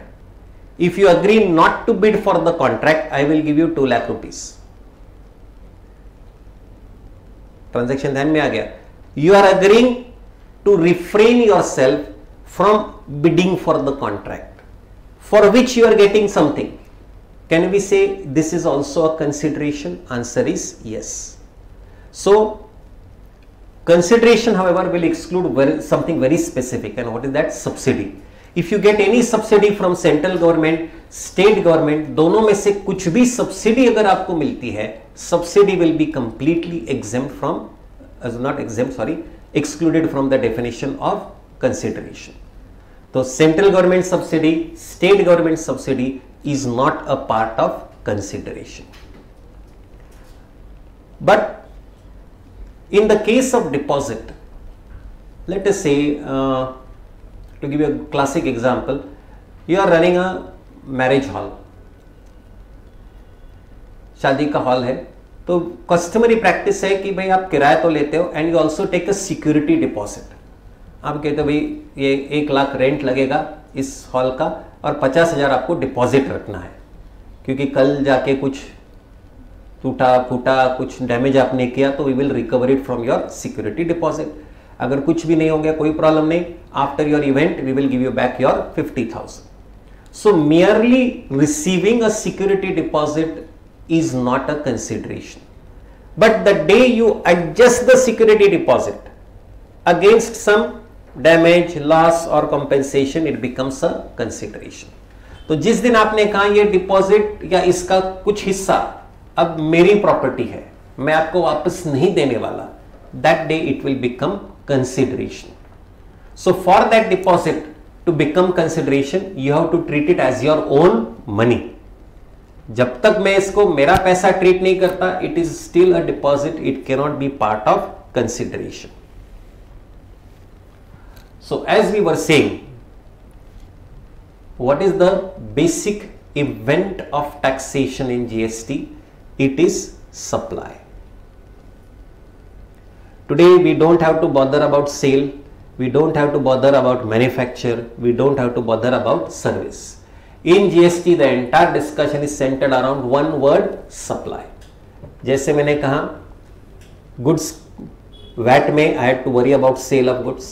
S1: If you agree not to bid for the contract, I will give you 2 lakh rupees. Transaction ध्यान में आ गया. You are agreeing to refrain yourself from bidding for the contract for which you are getting something. Can we say this is also a consideration? Answer is yes. So consideration, however, will exclude something very specific, and what is that? Subsidy. If you get any subsidy from central government, state government, दोनों में से कुछ भी subsidy अगर आपको मिलती है, subsidy will be completely exempt from, not exempt, sorry, excluded from the definition of consideration. तो central government subsidy, state government subsidy is not a part of consideration. But in the case of deposit, let us say, to give you a classic example, you are running a marriage hall, शादी का hall है, तो customary practice है कि भाई आप किराया तो लेते हो and you also take a security deposit. आप कहते हो भाई ये 1 लाख रेंट लगेगा इस हॉल का और 50,000 आपको डिपॉजिट रखना है, क्योंकि कल जाके कुछ टूटा फूटा कुछ डैमेज आपने किया तो we will recover it from your security deposit. अगर कुछ भी नहीं हो गया कोई प्रॉब्लम नहीं, after your event we will give you back your 50,000. So merely receiving a security deposit is not a consideration, but the day you adjust the security deposit against some damage, loss or compensation, it becomes a consideration. तो जिस दिन आपने कहा ये deposit या इसका कुछ हिस्सा अब मेरी प्रॉपर्टी है, मैं आपको वापस नहीं देने वाला, that day it will become consideration. So for that deposit to become consideration, you have to treat it as your own money. जब तक मैं इसको मेरा पैसा ट्रीट नहीं करता, it is still a deposit, it cannot be part of consideration. So as we were saying, what is the basic event of taxation in GST? It is supply. Today we don't have to bother about sale, we don't have to bother about manufacture, we don't have to bother about service. In GST, the entire discussion is centered around one word, supply. जैसे मैंने कहा, goods VAT में I had to worry about sale of goods,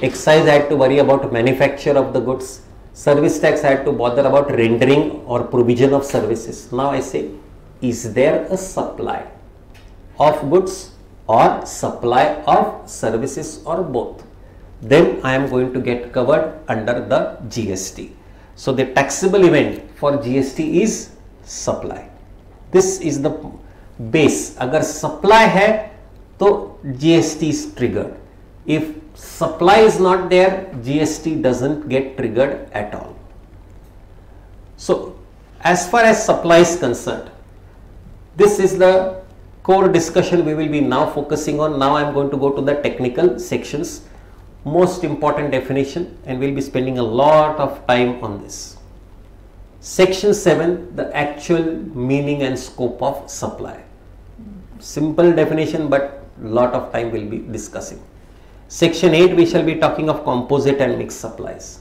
S1: excise I had to worry about manufacture of the goods, service tax I had to bother about rendering or provision of services. Now I say, is there a supply of goods or supply of services or both? Then I am going to get covered under the GST. So the taxable event for GST is supply. This is the base. अगर supply है तो GST is triggered. If supply is not there, GST doesn't get triggered at all. So as far as supply is concerned, this is the core discussion we will be now focusing on. Now I am going to go to the technical sections, most important definition, and we'll be spending a lot of time on this. Section 7, the actual meaning and scope of supply. Simple definition, but lot of time we'll be discussing. Section 8, we shall be talking of composite and mixed supplies.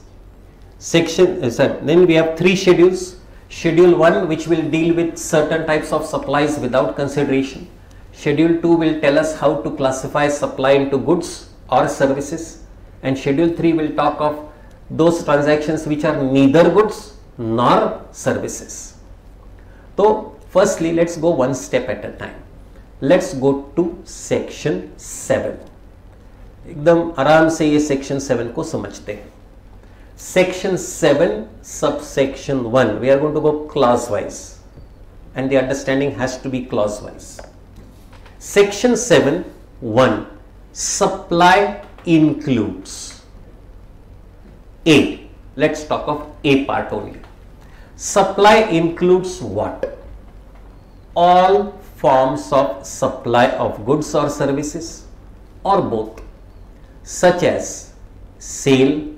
S1: Then we have 3 schedules. Schedule 1, which will deal with certain types of supplies without consideration. Schedule 2 will tell us how to classify supply into goods or services. And Schedule 3 will talk of those transactions which are neither goods nor services. So firstly, let's go one step at a time. Let's go to Section 7. एकदम आराम से ये Section 7 को समझते हैं. Section 7 subsection 1, we are going to go clause wise, and the understanding has to be clause wise. Section 7 1, supply includes A. Let's talk of A part only. Supply includes what? All forms of supply of goods or services, or both, such as sale,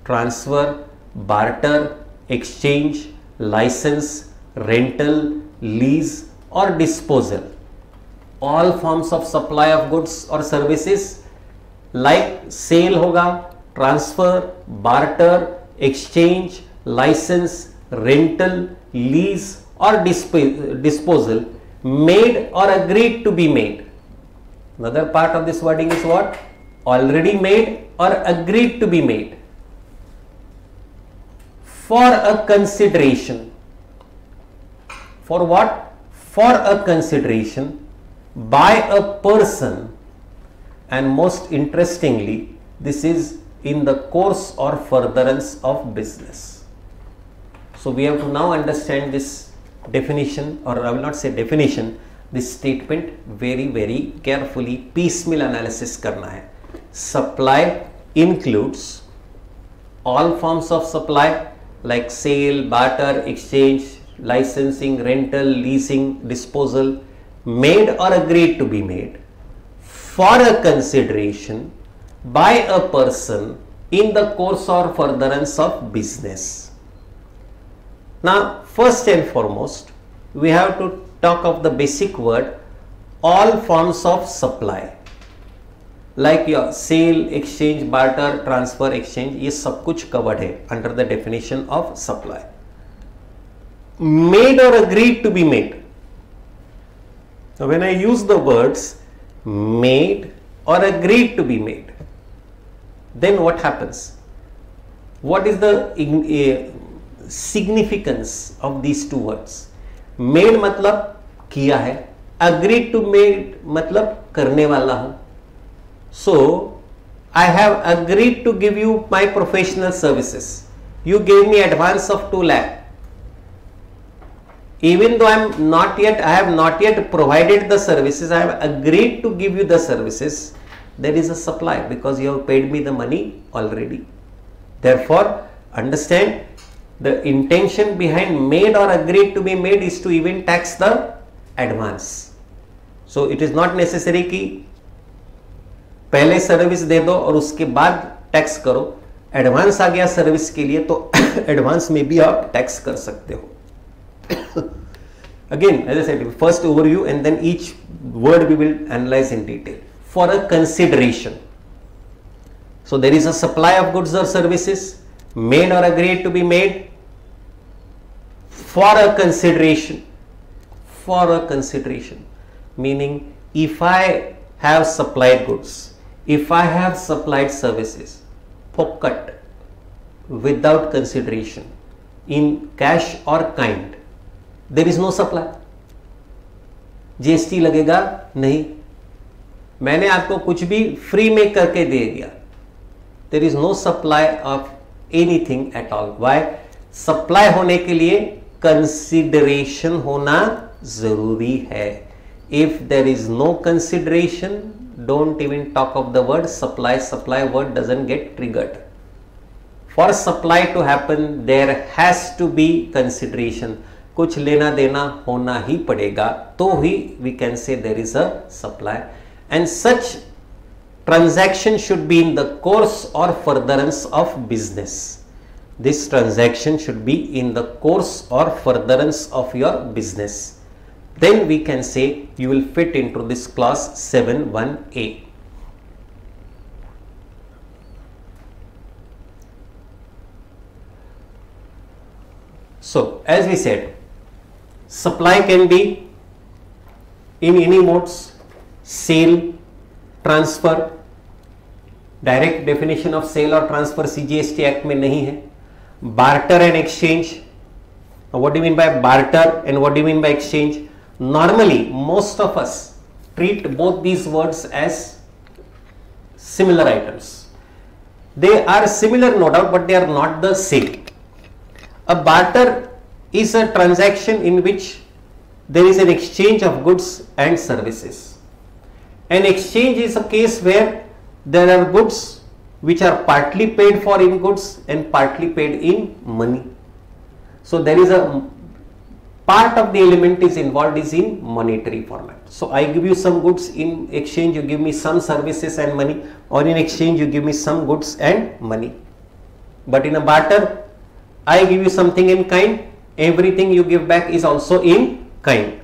S1: transfer, barter, exchange, license, rental, lease or disposal. All forms of supply of goods or services like sale hoga, transfer, barter, exchange, license, rental, lease or disposal, made or agreed to be made. Another part of this wording is what? Already made or agreed to be made. For a consideration. For what? For a consideration by a person, and most interestingly, this is in the course or furtherance of business. So we have to now understand this definition, or I will not say definition, this statement very carefully. Piecemeal analysis करना है. Supply includes all forms of supply like sale, barter, exchange, licensing, rental, leasing, disposal, made or agreed to be made for a consideration by a person in the course or furtherance of business. Now, first and foremost, we have to talk of the basic word, all forms of supply. Like your sale, exchange, barter, transfer, exchange, ये सब कुछ covered है under the definition of supply. Made or agreed to be made. Now, when I use the words made or agreed to be made, then what happens? What is the significance of these two words? Made मतलब किया है, agreed to made मतलब करने वाला हूं. So, I have agreed to give you my professional services. You gave me advance of 2 lakh. Even though I have not yet provided the services, I have agreed to give you the services. There is a supply because you have paid me the money already. Therefore, understand the intention behind made or agreed to be made is to even tax the advance. So, it is not necessary कि पहले service दे दो और उसके बाद tax करो. Advance आ गया service के लिए तो एडवांस में भी आप टैक्स कर सकते हो. Again, as I said, first overview and then each word we will analyze in detail. For a consideration. So there is a supply of goods or services made or agreed to be made for a consideration. For a consideration. Meaning, if I have supplied goods, if I have supplied services, pocket, without consideration, in cash or kind, there is no supply. GST लगेगा नहीं. मैंने आपको कुछ भी free में करके दे दिया. There is no supply of anything at all. Why? Supply होने के लिए consideration होना जरूरी है. If there is no consideration, don't even talk of the word supply. Supply word doesn't get triggered. For supply to happen, there has to be consideration. कुछ लेना देना होना ही पड़ेगा, तो ही we can say there is a supply, and such transaction should be in the course or furtherance of business. This transaction should be in the course or furtherance of your business. Then we can say you will fit into this clause 7(1)(a). So as we said, supply can be in any modes: sale, transfer. Direct definition of sale और transfer CGST act में नहीं है. Barter and exchange. What do you mean by barter and what do you mean by exchange? Normally most of us treat both these words as similar items. They are similar no doubt, but they are not the same. A barter is a transaction in which there is an exchange of goods and services. An exchange is a case where there are goods which are partly paid for in goods and partly paid in money. So there is a part of the element is involved is in monetary format. So I give you some goods, in exchange you give me some services and money, or in exchange you give me some goods and money. But in a barter, I give you something in kind, everything you give back is also in kind.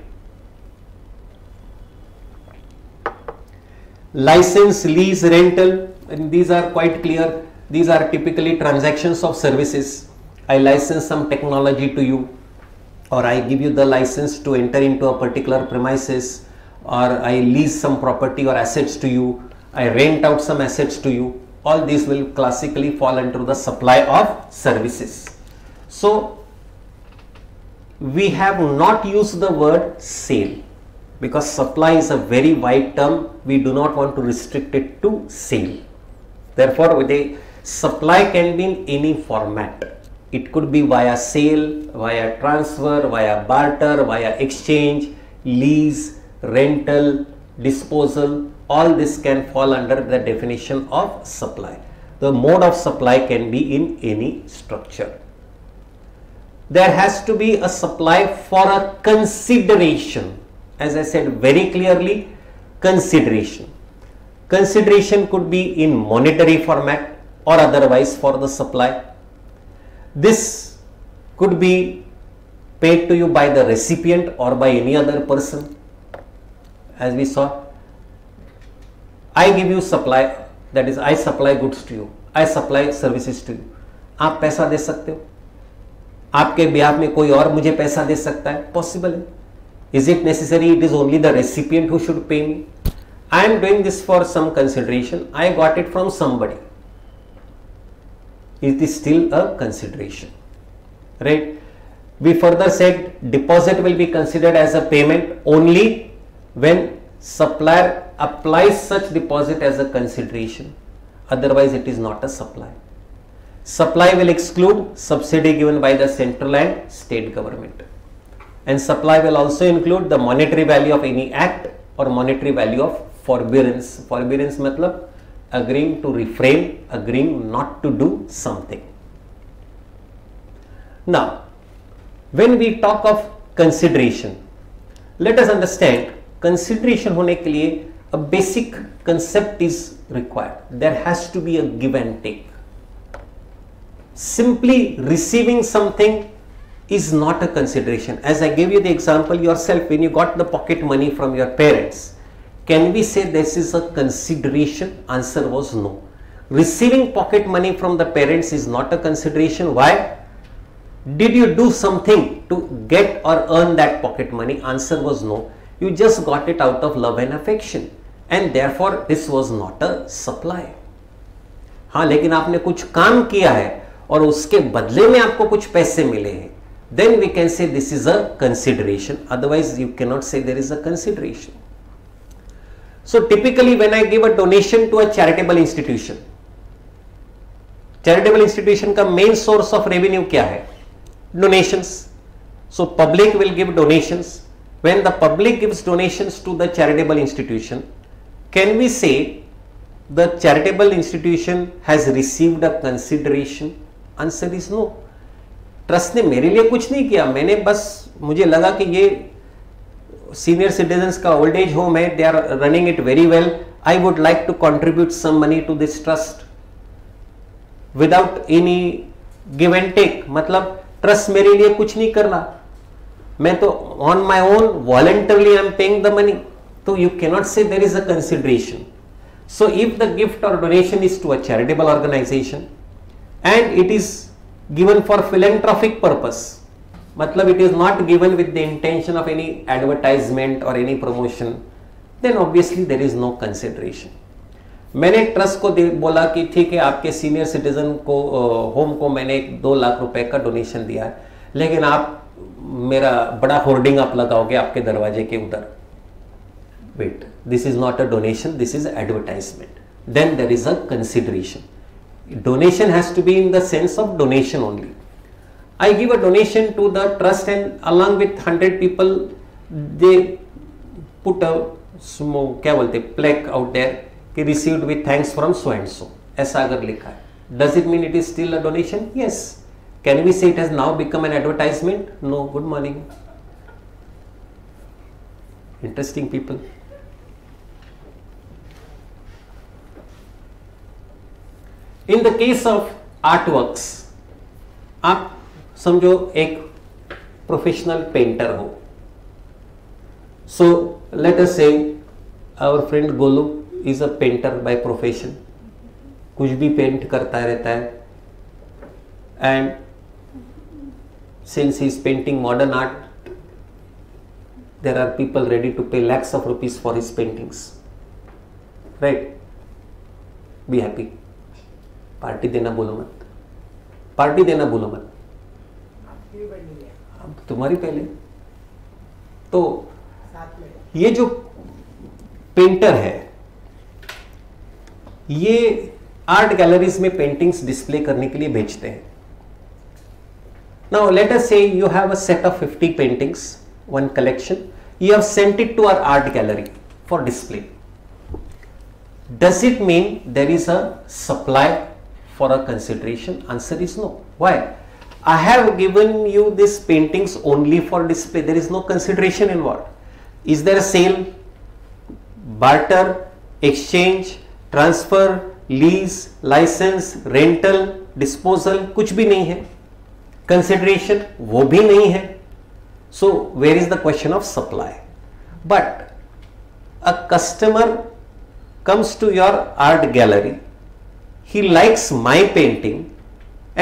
S1: License, lease, rental, and these are quite clear. These are typically transactions of services. I license some technology to you, or I give you the license to enter into a particular premises, or I lease some property or assets to you, I rent out some assets to you. All these will classically fall under the supply of services. So we have not used the word sale, because supply is a very wide term. We do not want to restrict it to sale. Therefore, the supply can be in any format. It could be via sale, via transfer, via barter, via exchange, lease, rental, disposal. All this can fall under the definition of supply. The mode of supply can be in any structure. There has to be a supply for a consideration. As I said very clearly, consideration. Consideration could be in monetary format or otherwise for the supply. This could be paid to you by the recipient or by any other person. As we saw, I give you supply, that is I supply goods to you, I supply services to you. आप पैसा दे सकते हो, आपके ब्याह में कोई और मुझे पैसा दे सकता है, पॉसिबल है. Is it necessary it is only the recipient who should pay me? I am doing this for some consideration. I got it from somebody. It is still a consideration, right? We further said deposit will be considered as a payment only when supplier applies such deposit as a consideration. Otherwise, it is not a supply. Supply will exclude subsidy given by the central and state government. And supply will also include the monetary value of any act or monetary value of forbearance. Forbearance matlab agreeing to refrain, agreeing not to do something. Now, when we talk of consideration, let us understand consideration hone ke liye a basic concept is required. There has to be a give and take. Simply receiving something is not a consideration. As I gave you the example yourself, when you got the pocket money from your parents, can we say this is a consideration? Answer was no. Receiving pocket money from the parents is not a consideration. Why? Did you do something to get or earn that pocket money? Answer was no. You just got it out of love and affection, and therefore this was not a supply. हाँ, लेकिन आपने कुछ काम किया है और उसके बदले में आपको कुछ पैसे मिले हैं, then we can say this is a consideration. Otherwise you cannot say there is a consideration. So typically when I give a donation to a charitable institution, charitable institution का main source of revenue क्या है? Donations. So public will give donations. When the public gives donations to the charitable institution, can we say the charitable institution has received a consideration? Answer is no. Trust ने मेरे लिए कुछ नहीं किया, मैंने बस मुझे लगा कि ये सीनियर सिटीजन्स का ओल्ड एज होम है, they are running it very well, I would like to contribute some money to this trust without any give and take. मतलब ट्रस्ट मेरे लिए कुछ नहीं करना, मैं तो on my own voluntarily I am paying the money, तो you cannot say there is a consideration. So if the gift और donation is to a charitable organization and it is given for philanthropic purpose, मतलब it is not given with the intention of any advertisement or any promotion, then obviously there is no consideration. मैंने trust को बोला कि ठीक है, आपके senior citizen को home को मैंने 2 लाख रुपए का डोनेशन दिया है, लेकिन आप मेरा बड़ा होर्डिंग आप लगाओगे आपके दरवाजे के उधर। Wait, this is not a donation, this is advertisement, then there is a consideration. Donation has to be in the sense of donation only. I give a donation to the trust and along with 100 people they put a क्या बोलते plaque out there कि received with thanks from so and so, ऐसा अगर लिखा है, does it mean it is still a donation? Yes. Can we say it has now become an advertisement? No. Good morning. Interesting people. In the case of artworks, आप समझो एक professional painter हो, सो let us say our friend Golu is a painter by profession, कुछ भी paint करता रहता है, and since he is painting modern art, there are people ready to pay lakhs of rupees for his paintings, right? Be happy, party देना भूलो मत, party देना भूलो मत, तुम्हारी पहले। तो ये जो पेंटर है, ये आर्ट गैलरीज में पेंटिंग्स डिस्प्ले करने के लिए भेजते हैं। Now let us say you have a set of 50 paintings, one collection, you have sent it to our art gallery for display. Does it mean there is a supply for a consideration? Answer is no. Why? I have given you these paintings only for display. There is no consideration involved. Is there a sale, barter, exchange, transfer, lease, license, rental, disposal? कुछ भी नहीं है. Consideration वो भी नहीं है. So where is the question of supply? But a customer comes to your art gallery. He likes my painting.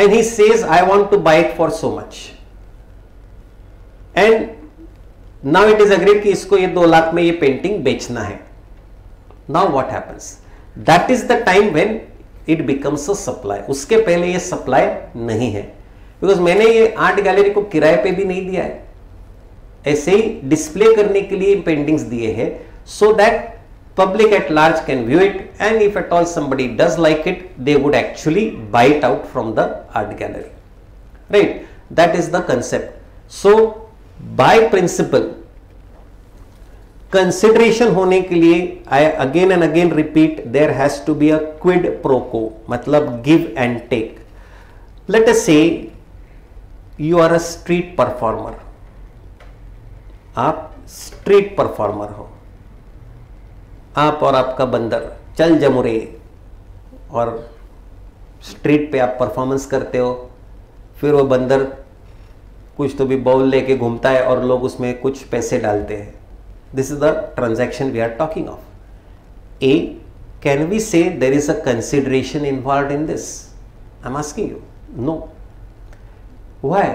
S1: And he says, I want to buy it for so much. And now it is agreed कि इसको ये 2 लाख में ये painting बेचना है. Now what happens? That is the time when it becomes a supply. उसके पहले ये सप्लाई नहीं है, बिकॉज मैंने ये आर्ट गैलरी को किराए पे भी नहीं दिया है, ऐसे ही डिस्प्ले करने के लिए पेंटिंग्स दिए हैं, so that public at large can view it, and if at all somebody does like it, they would actually buy it out from the art gallery, right? That is the concept. So by principle, consideration होने के लिए, I again and again repeat, there has to be a quid pro quo, मतलब give and take. Let us say you are a street performer, आप street performer हो, आप और आपका बंदर चल जमुरे और स्ट्रीट पे आप परफॉर्मेंस करते हो, फिर वो बंदर कुछ तो भी बाउल लेके घूमता है और लोग उसमें कुछ पैसे डालते हैं. This is the transaction we are talking of. ए, can we say there is a consideration involved in this? I am asking you. No. Why?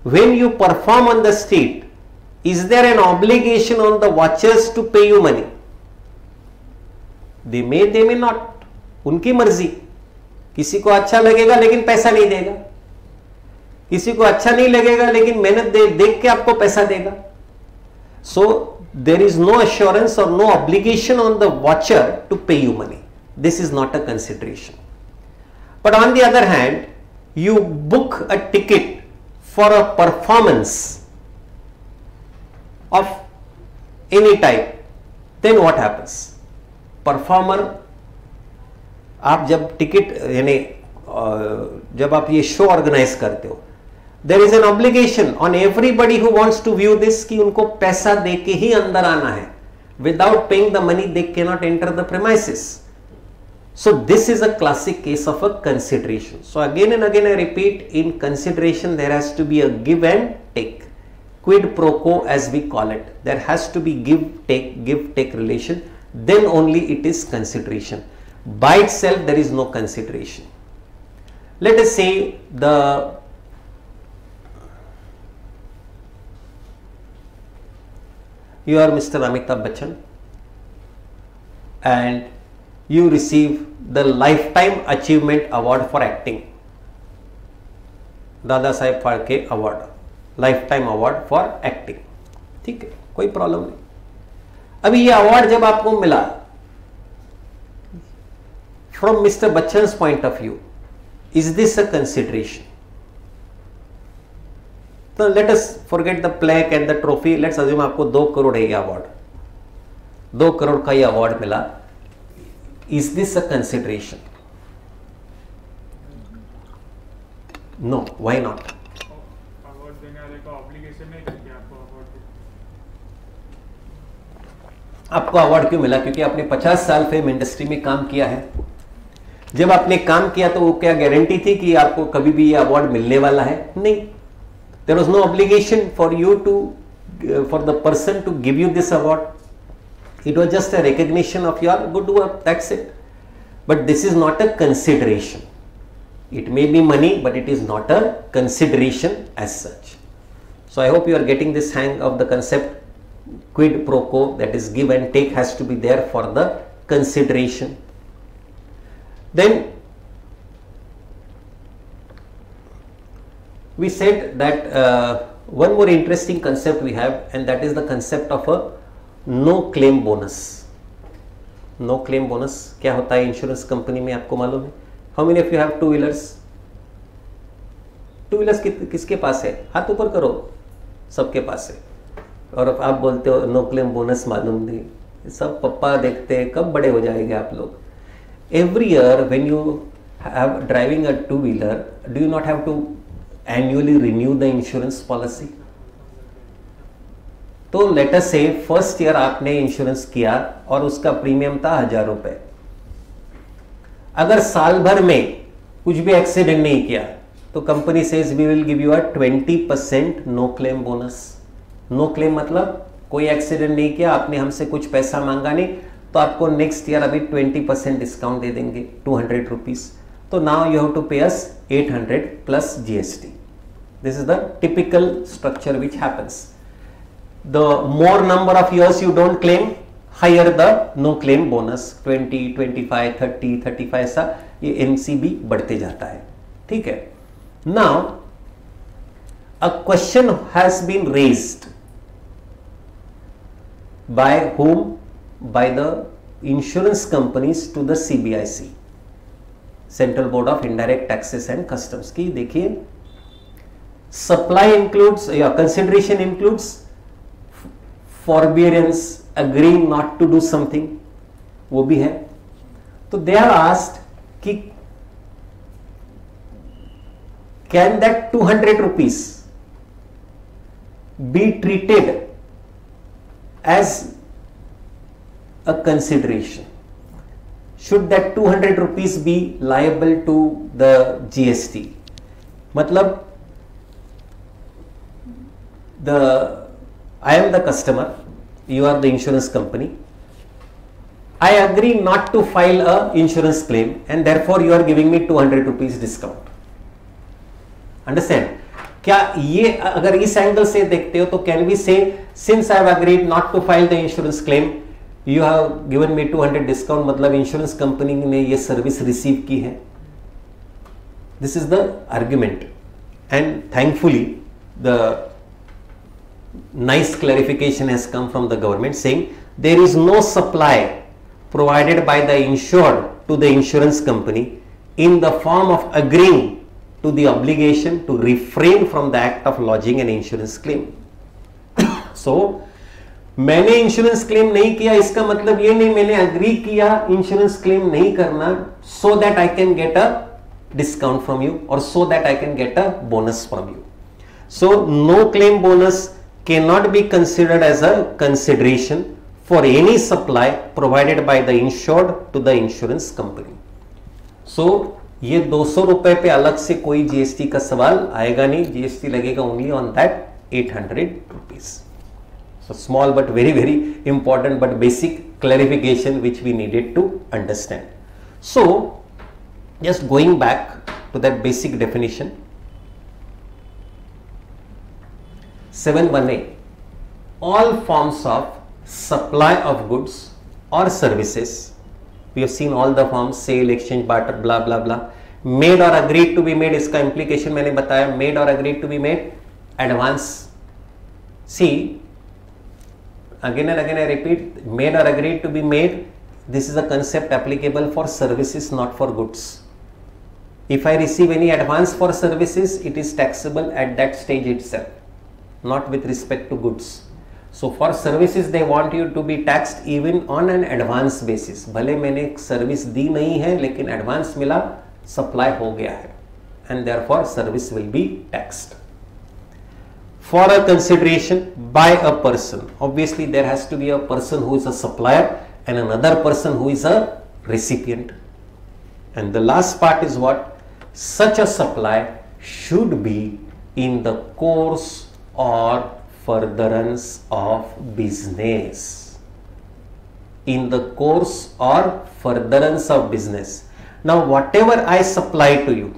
S1: When you perform on the street, is there an obligation on the watchers to pay you money? They may not, उनकी मर्जी. किसी को अच्छा लगेगा लेकिन पैसा नहीं देगा, किसी को अच्छा नहीं लगेगा लेकिन मेहनत देख के आपको पैसा देगा. So there is no assurance और no obligation on the watcher to pay you money. This is not a consideration. But on the other hand, you book a ticket for a performance of any type, then what happens? Performer, आप जब ticket यानी जब आप ये show organise करते हो, there is an obligation on everybody who wants to view this कि उनको पैसा दे के ही अंदर आना है. Without paying the money, they cannot enter the premises. So this is a classic case of a consideration. So again and again I repeat, in consideration there has to be a give and take, quid pro quo as we call it. There has to be give take relation, then only it is consideration. By itself there is no consideration. Let us say you are Mr. Amitabh Bachchan and you receive the Lifetime Achievement Award for acting. Dada Saheb Phalke award, lifetime award for acting. ठीक है, कोई problem नहीं. अभी ये award जब आपको मिला, from Mister Bachchan point of view, is this a consideration? तो let us forget the plaque and the trophy. Let's assume आपको 2 करोड़ है ये अवार्ड, 2 करोड़ का ये अवार्ड मिला. Is this a consideration? No. Why not?
S2: Award देने वाले का ऑब्लिगेशन नहीं था कि आपको अवार्ड दे.
S1: आपको अवार्ड क्यों मिला? क्योंकि आपने 50 साल फिल्म इंडस्ट्री में काम किया है. जब आपने काम किया तो वो क्या गारंटी थी कि आपको कभी भी ये अवार्ड मिलने वाला है? नहीं. There was no obligation for you to, for the person to give you this award. It was just a recognition of your good work, that's it. But this is not a consideration. It may be money, but it is not a consideration as such. So I hope you are getting this hang of the concept. Quid pro quo, that is give and take, has to be there for the consideration. Then we said that one more interesting concept we have, and that is the concept of a no claim bonus. No claim bonus क्या होता है insurance company में, आपको मालूम है? How many of you have two wheelers? Two wheelers किसके पास है? हाथ ऊपर करो. सबके पास है. और आप बोलते हो नो क्लेम बोनस मालूम नहीं. सब पप्पा देखते हैं, कब बड़े हो जाएंगे आप लोग. Every year when you have driving a two wheeler, do you not have to annually renew the insurance policy? तो let us say first year आपने इंश्योरेंस किया और उसका प्रीमियम था 1000 रुपए. अगर साल भर में कुछ भी एक्सीडेंट नहीं किया तो company says we will give you a 20% no claim bonus. No claim मतलब कोई एक्सीडेंट नहीं किया, आपने हमसे कुछ पैसा मांगा नहीं, तो आपको नेक्स्ट ईयर अभी 20% डिस्काउंट दे देंगे, 200 रुपीज. तो नाउ यू हैव टू पे अस 800 plus GST. This is the typical structure which happens. The more number of years you don't claim, higher the no claim bonus. 20, 25, 30, 35 ऐसा ये MCB बढ़ते जाता है. ठीक है. Now a question has been raised by whom? By the insurance companies to the CBIC, Central Board of Indirect Taxes and Customs. की देखिए, supply includes या consideration includes forbearance, agreeing not to do something, वो भी है. तो they are asked कि can that 200 rupees be treated as a consideration? Should that 200 rupees be liable to the GST? मतलब I am the customer, you are the insurance company. I agree not to file a insurance claim and therefore you are giving me 200 rupees discount. Understand? क्या ये अगर इस angle से देखते हो तो can we say since I have agreed not to file the insurance claim you have given me 200 discount, मतलब insurance company ने ये सर्विस रिसीव की है. This is the argument and thankfully the nice clarification has come from the government saying there is no supply provided by the insured to the insurance company in the form of agreeing to the obligation to refrain from the act of lodging an insurance claim. So मैंने insurance claim नहीं किया इसका मतलब ये नहीं मैंने agree किया insurance claim नहीं करना so that I can get a discount from you or so that I can get a bonus from you. So no claim bonus cannot be considered as a consideration for any supply provided by the insured to the insurance company. So ये 200 रुपए पे अलग से कोई GST का सवाल आएगा नहीं, जीएसटी लगेगा only on that 800 rupees. So small but very very important but basic clarification which we needed to understand. So just going back to that basic definition, 7(1)(a), all forms of supply of goods or services, we have seen all the forms, sale, exchange, barter, blah blah blah, made or agreed to be made. इसका implication मैंने बताया, made or agreed to be made, advance. See, again and again I repeat, made or agreed to be made, this is a concept applicable for services, not for goods. If I receive any advance for services, it is taxable at that stage itself, not with respect to goods. So for services they want you to be taxed even on an advance basis. भले मैंने service दी नहीं है लेकिन advance मिला, supply हो गया है, and therefore service will be taxed. For a consideration by a person, obviously there has to be a person who is a supplier and another person who is a recipient. And the last part is what? Such a supply should be in the course or furtherance of business. In the course or furtherance of business. Now whatever I supply to you,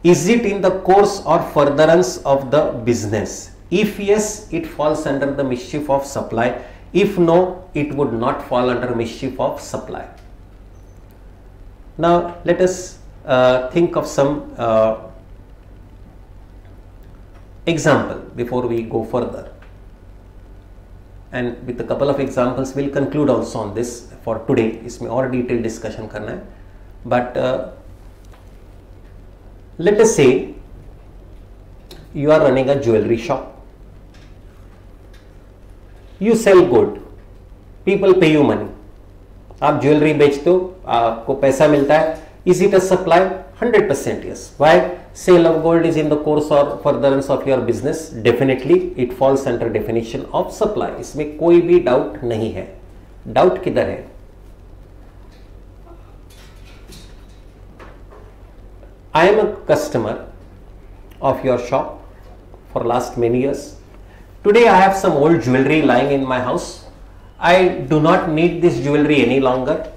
S1: is it in the course or furtherance of the business? If yes, it falls under the mischief of supply. If no, it would not fall under mischief of supply. Now let us think of some example before we go further, and with a couple of examples we'll conclude also on this for today. इसमें और detailed discussion करना है, but let us say you are running a jewelry shop, you sell gold, people pay you money, आप jewellery बेचते हो, आपको पैसा मिलता है. Is it a supply? 100% yes. Why? Sale of gold is in the course or furtherance of your business. Definitely it falls under definition of supply. इसमें कोई भी डाउट नहीं है. डाउट किधर है? I am a customer of your shop for last many years. Today I have some old jewelry lying in my house. I do not need this jewelry any longer.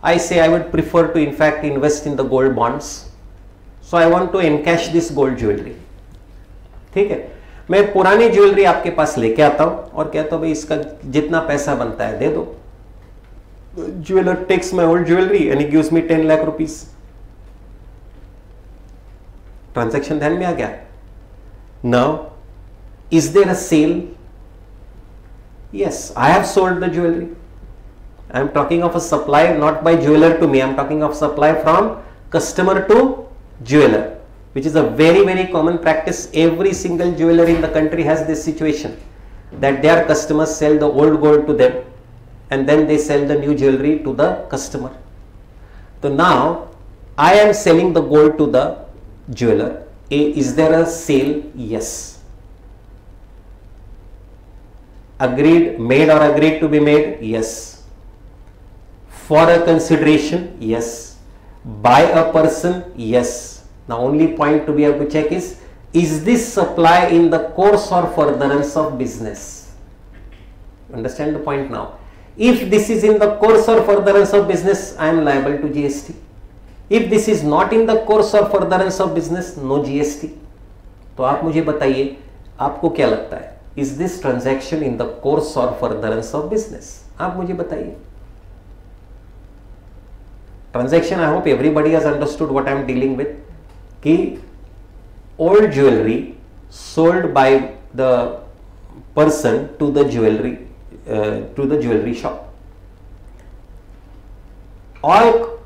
S1: I say I would prefer to in fact invest in the gold bonds. So I want to encash this gold jewelry. ठीक है, मैं पुरानी jewellery आपके पास लेके आता हूं और कहता हूं भाई इसका जितना पैसा बनता है दे दो. Jeweler takes my old jewelry and he gives me 10 lakh rupees. Transaction ध्यान में आ गया? Now, is there a sale? Yes, I have sold the jewelry. I am talking of a supply not by jeweler to me. I am talking of supply from customer to jeweler, which is a very very common practice. Every single jeweler in the country has this situation, that their customers sell the old gold to them and then they sell the new jewelry to the customer. So now I am selling the gold to the jeweler. Is there a sale? Yes. Agreed, made or agreed to be made? Yes. For a consideration? Yes. By a person? Yes. Now only point to be able to check is this supply in the course or furtherance of business? Understand the point now? If this is in the course or furtherance of business, I am liable to GST. If this is not in the course or furtherance of business, no GST. तो आप मुझे बताइए, आपको क्या लगता है? Is this transaction in the course or furtherance of business? आप मुझे बताइए. Transaction, I hope everybody has understood what I am dealing with. कि old jewelry sold by the person to the jewelry shop. All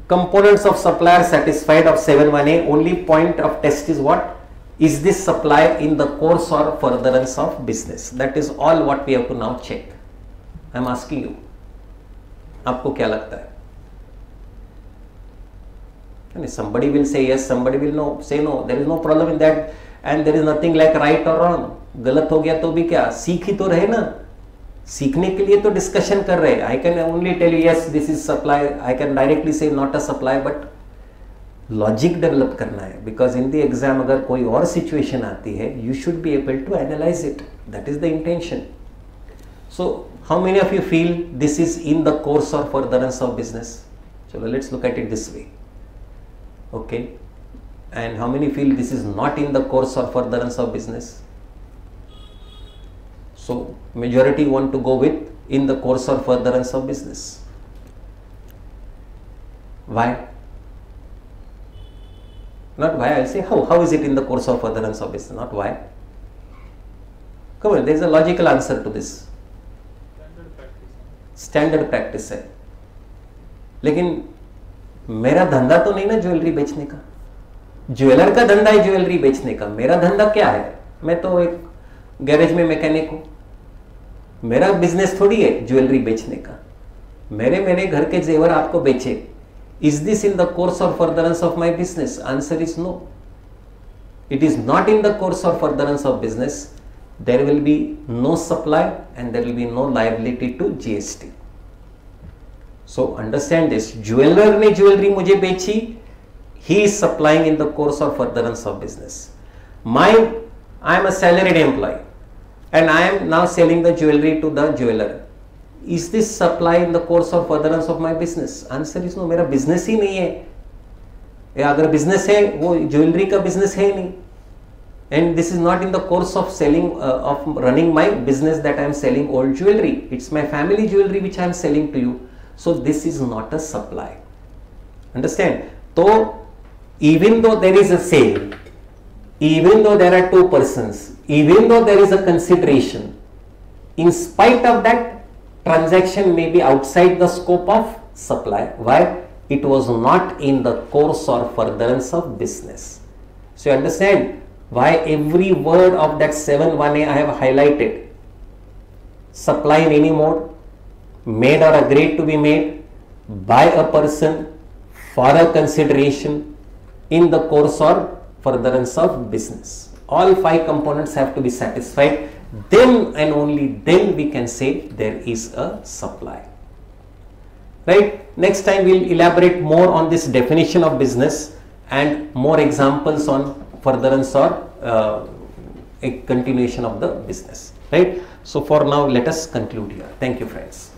S1: components of supplier satisfied of 7(1)(a. Only point of test is what? Is this supply in the course or furtherance of business? That is all what we have to now check. I am asking you. आपको क्या लगता है? Somebody will say yes, somebody will no, say no. There is no problem in that. And there is nothing like right और wrong. गलत हो गया तो भी क्या, सीख ही तो रहे ना, सीखने के लिए तो डिस्कशन कर रहे हैं। I can only tell you yes this is supply, I can directly say not a supply, but logic develop करना है, बिकॉज इन द एग्जाम अगर कोई और सिचुएशन आती है you should be able to analyse it, that is the intention. So how many of you feel this is in the course or furtherance of business? चलो let's look at it this way, okay, and how many feel this is not in the course or furtherance of business? So majority want to go with in the course or furtherance of business. Why? Not why, I'll say how. How is it in the course or furtherance of business? Not why. Come on, there is a logical answer to this. Standard practice है, लेकिन मेरा धंधा तो नहीं ना jewellery बेचने का। Jeweller का धंधा है ज्वेलरी बेचने का, मेरा धंधा क्या है? मैं तो एक गैरेज में मैकेनिक हूं, मेरा बिजनेस थोड़ी है ज्वेलरी बेचने का। मेरे घर के जेवर आपको बेचे, is this in the course or furtherance of my business? Answer is no, it is not in the course or furtherance of business. There will be no supply and there will be no liability to GST. So understand this, jeweller ने jewellery मुझे बेची, he is supplying in the course or furtherance of business. I am a salaried employee and I am now selling the jewelry to the jeweler. Is this supply in the course or furtherance of my business? Answer is no, मेरा business ही नहीं है, या अगर business है वो jewellery का business है ही नहीं, and this is not in the course of selling of running my business that I am selling old jewelry. It's my family jewelry which I am selling to you. So this is not a supply. Understand? So even though there is a sale, even though there are two persons, even though there is a consideration, in spite of that, transaction may be outside the scope of supply. Why? It was not in the course or furtherance of business. So you understand why every word of that 7(1)(a) I have highlighted. Supply in any mode, made or agreed to be made by a person for a consideration in the course or furtherance of business. All 5 components have to be satisfied, then and only then we can say there is a supply. Right? Next time we'll elaborate more on this definition of business and more examples on furtherance or a continuation of the business. Right? So for now let us conclude here. Thank you friends.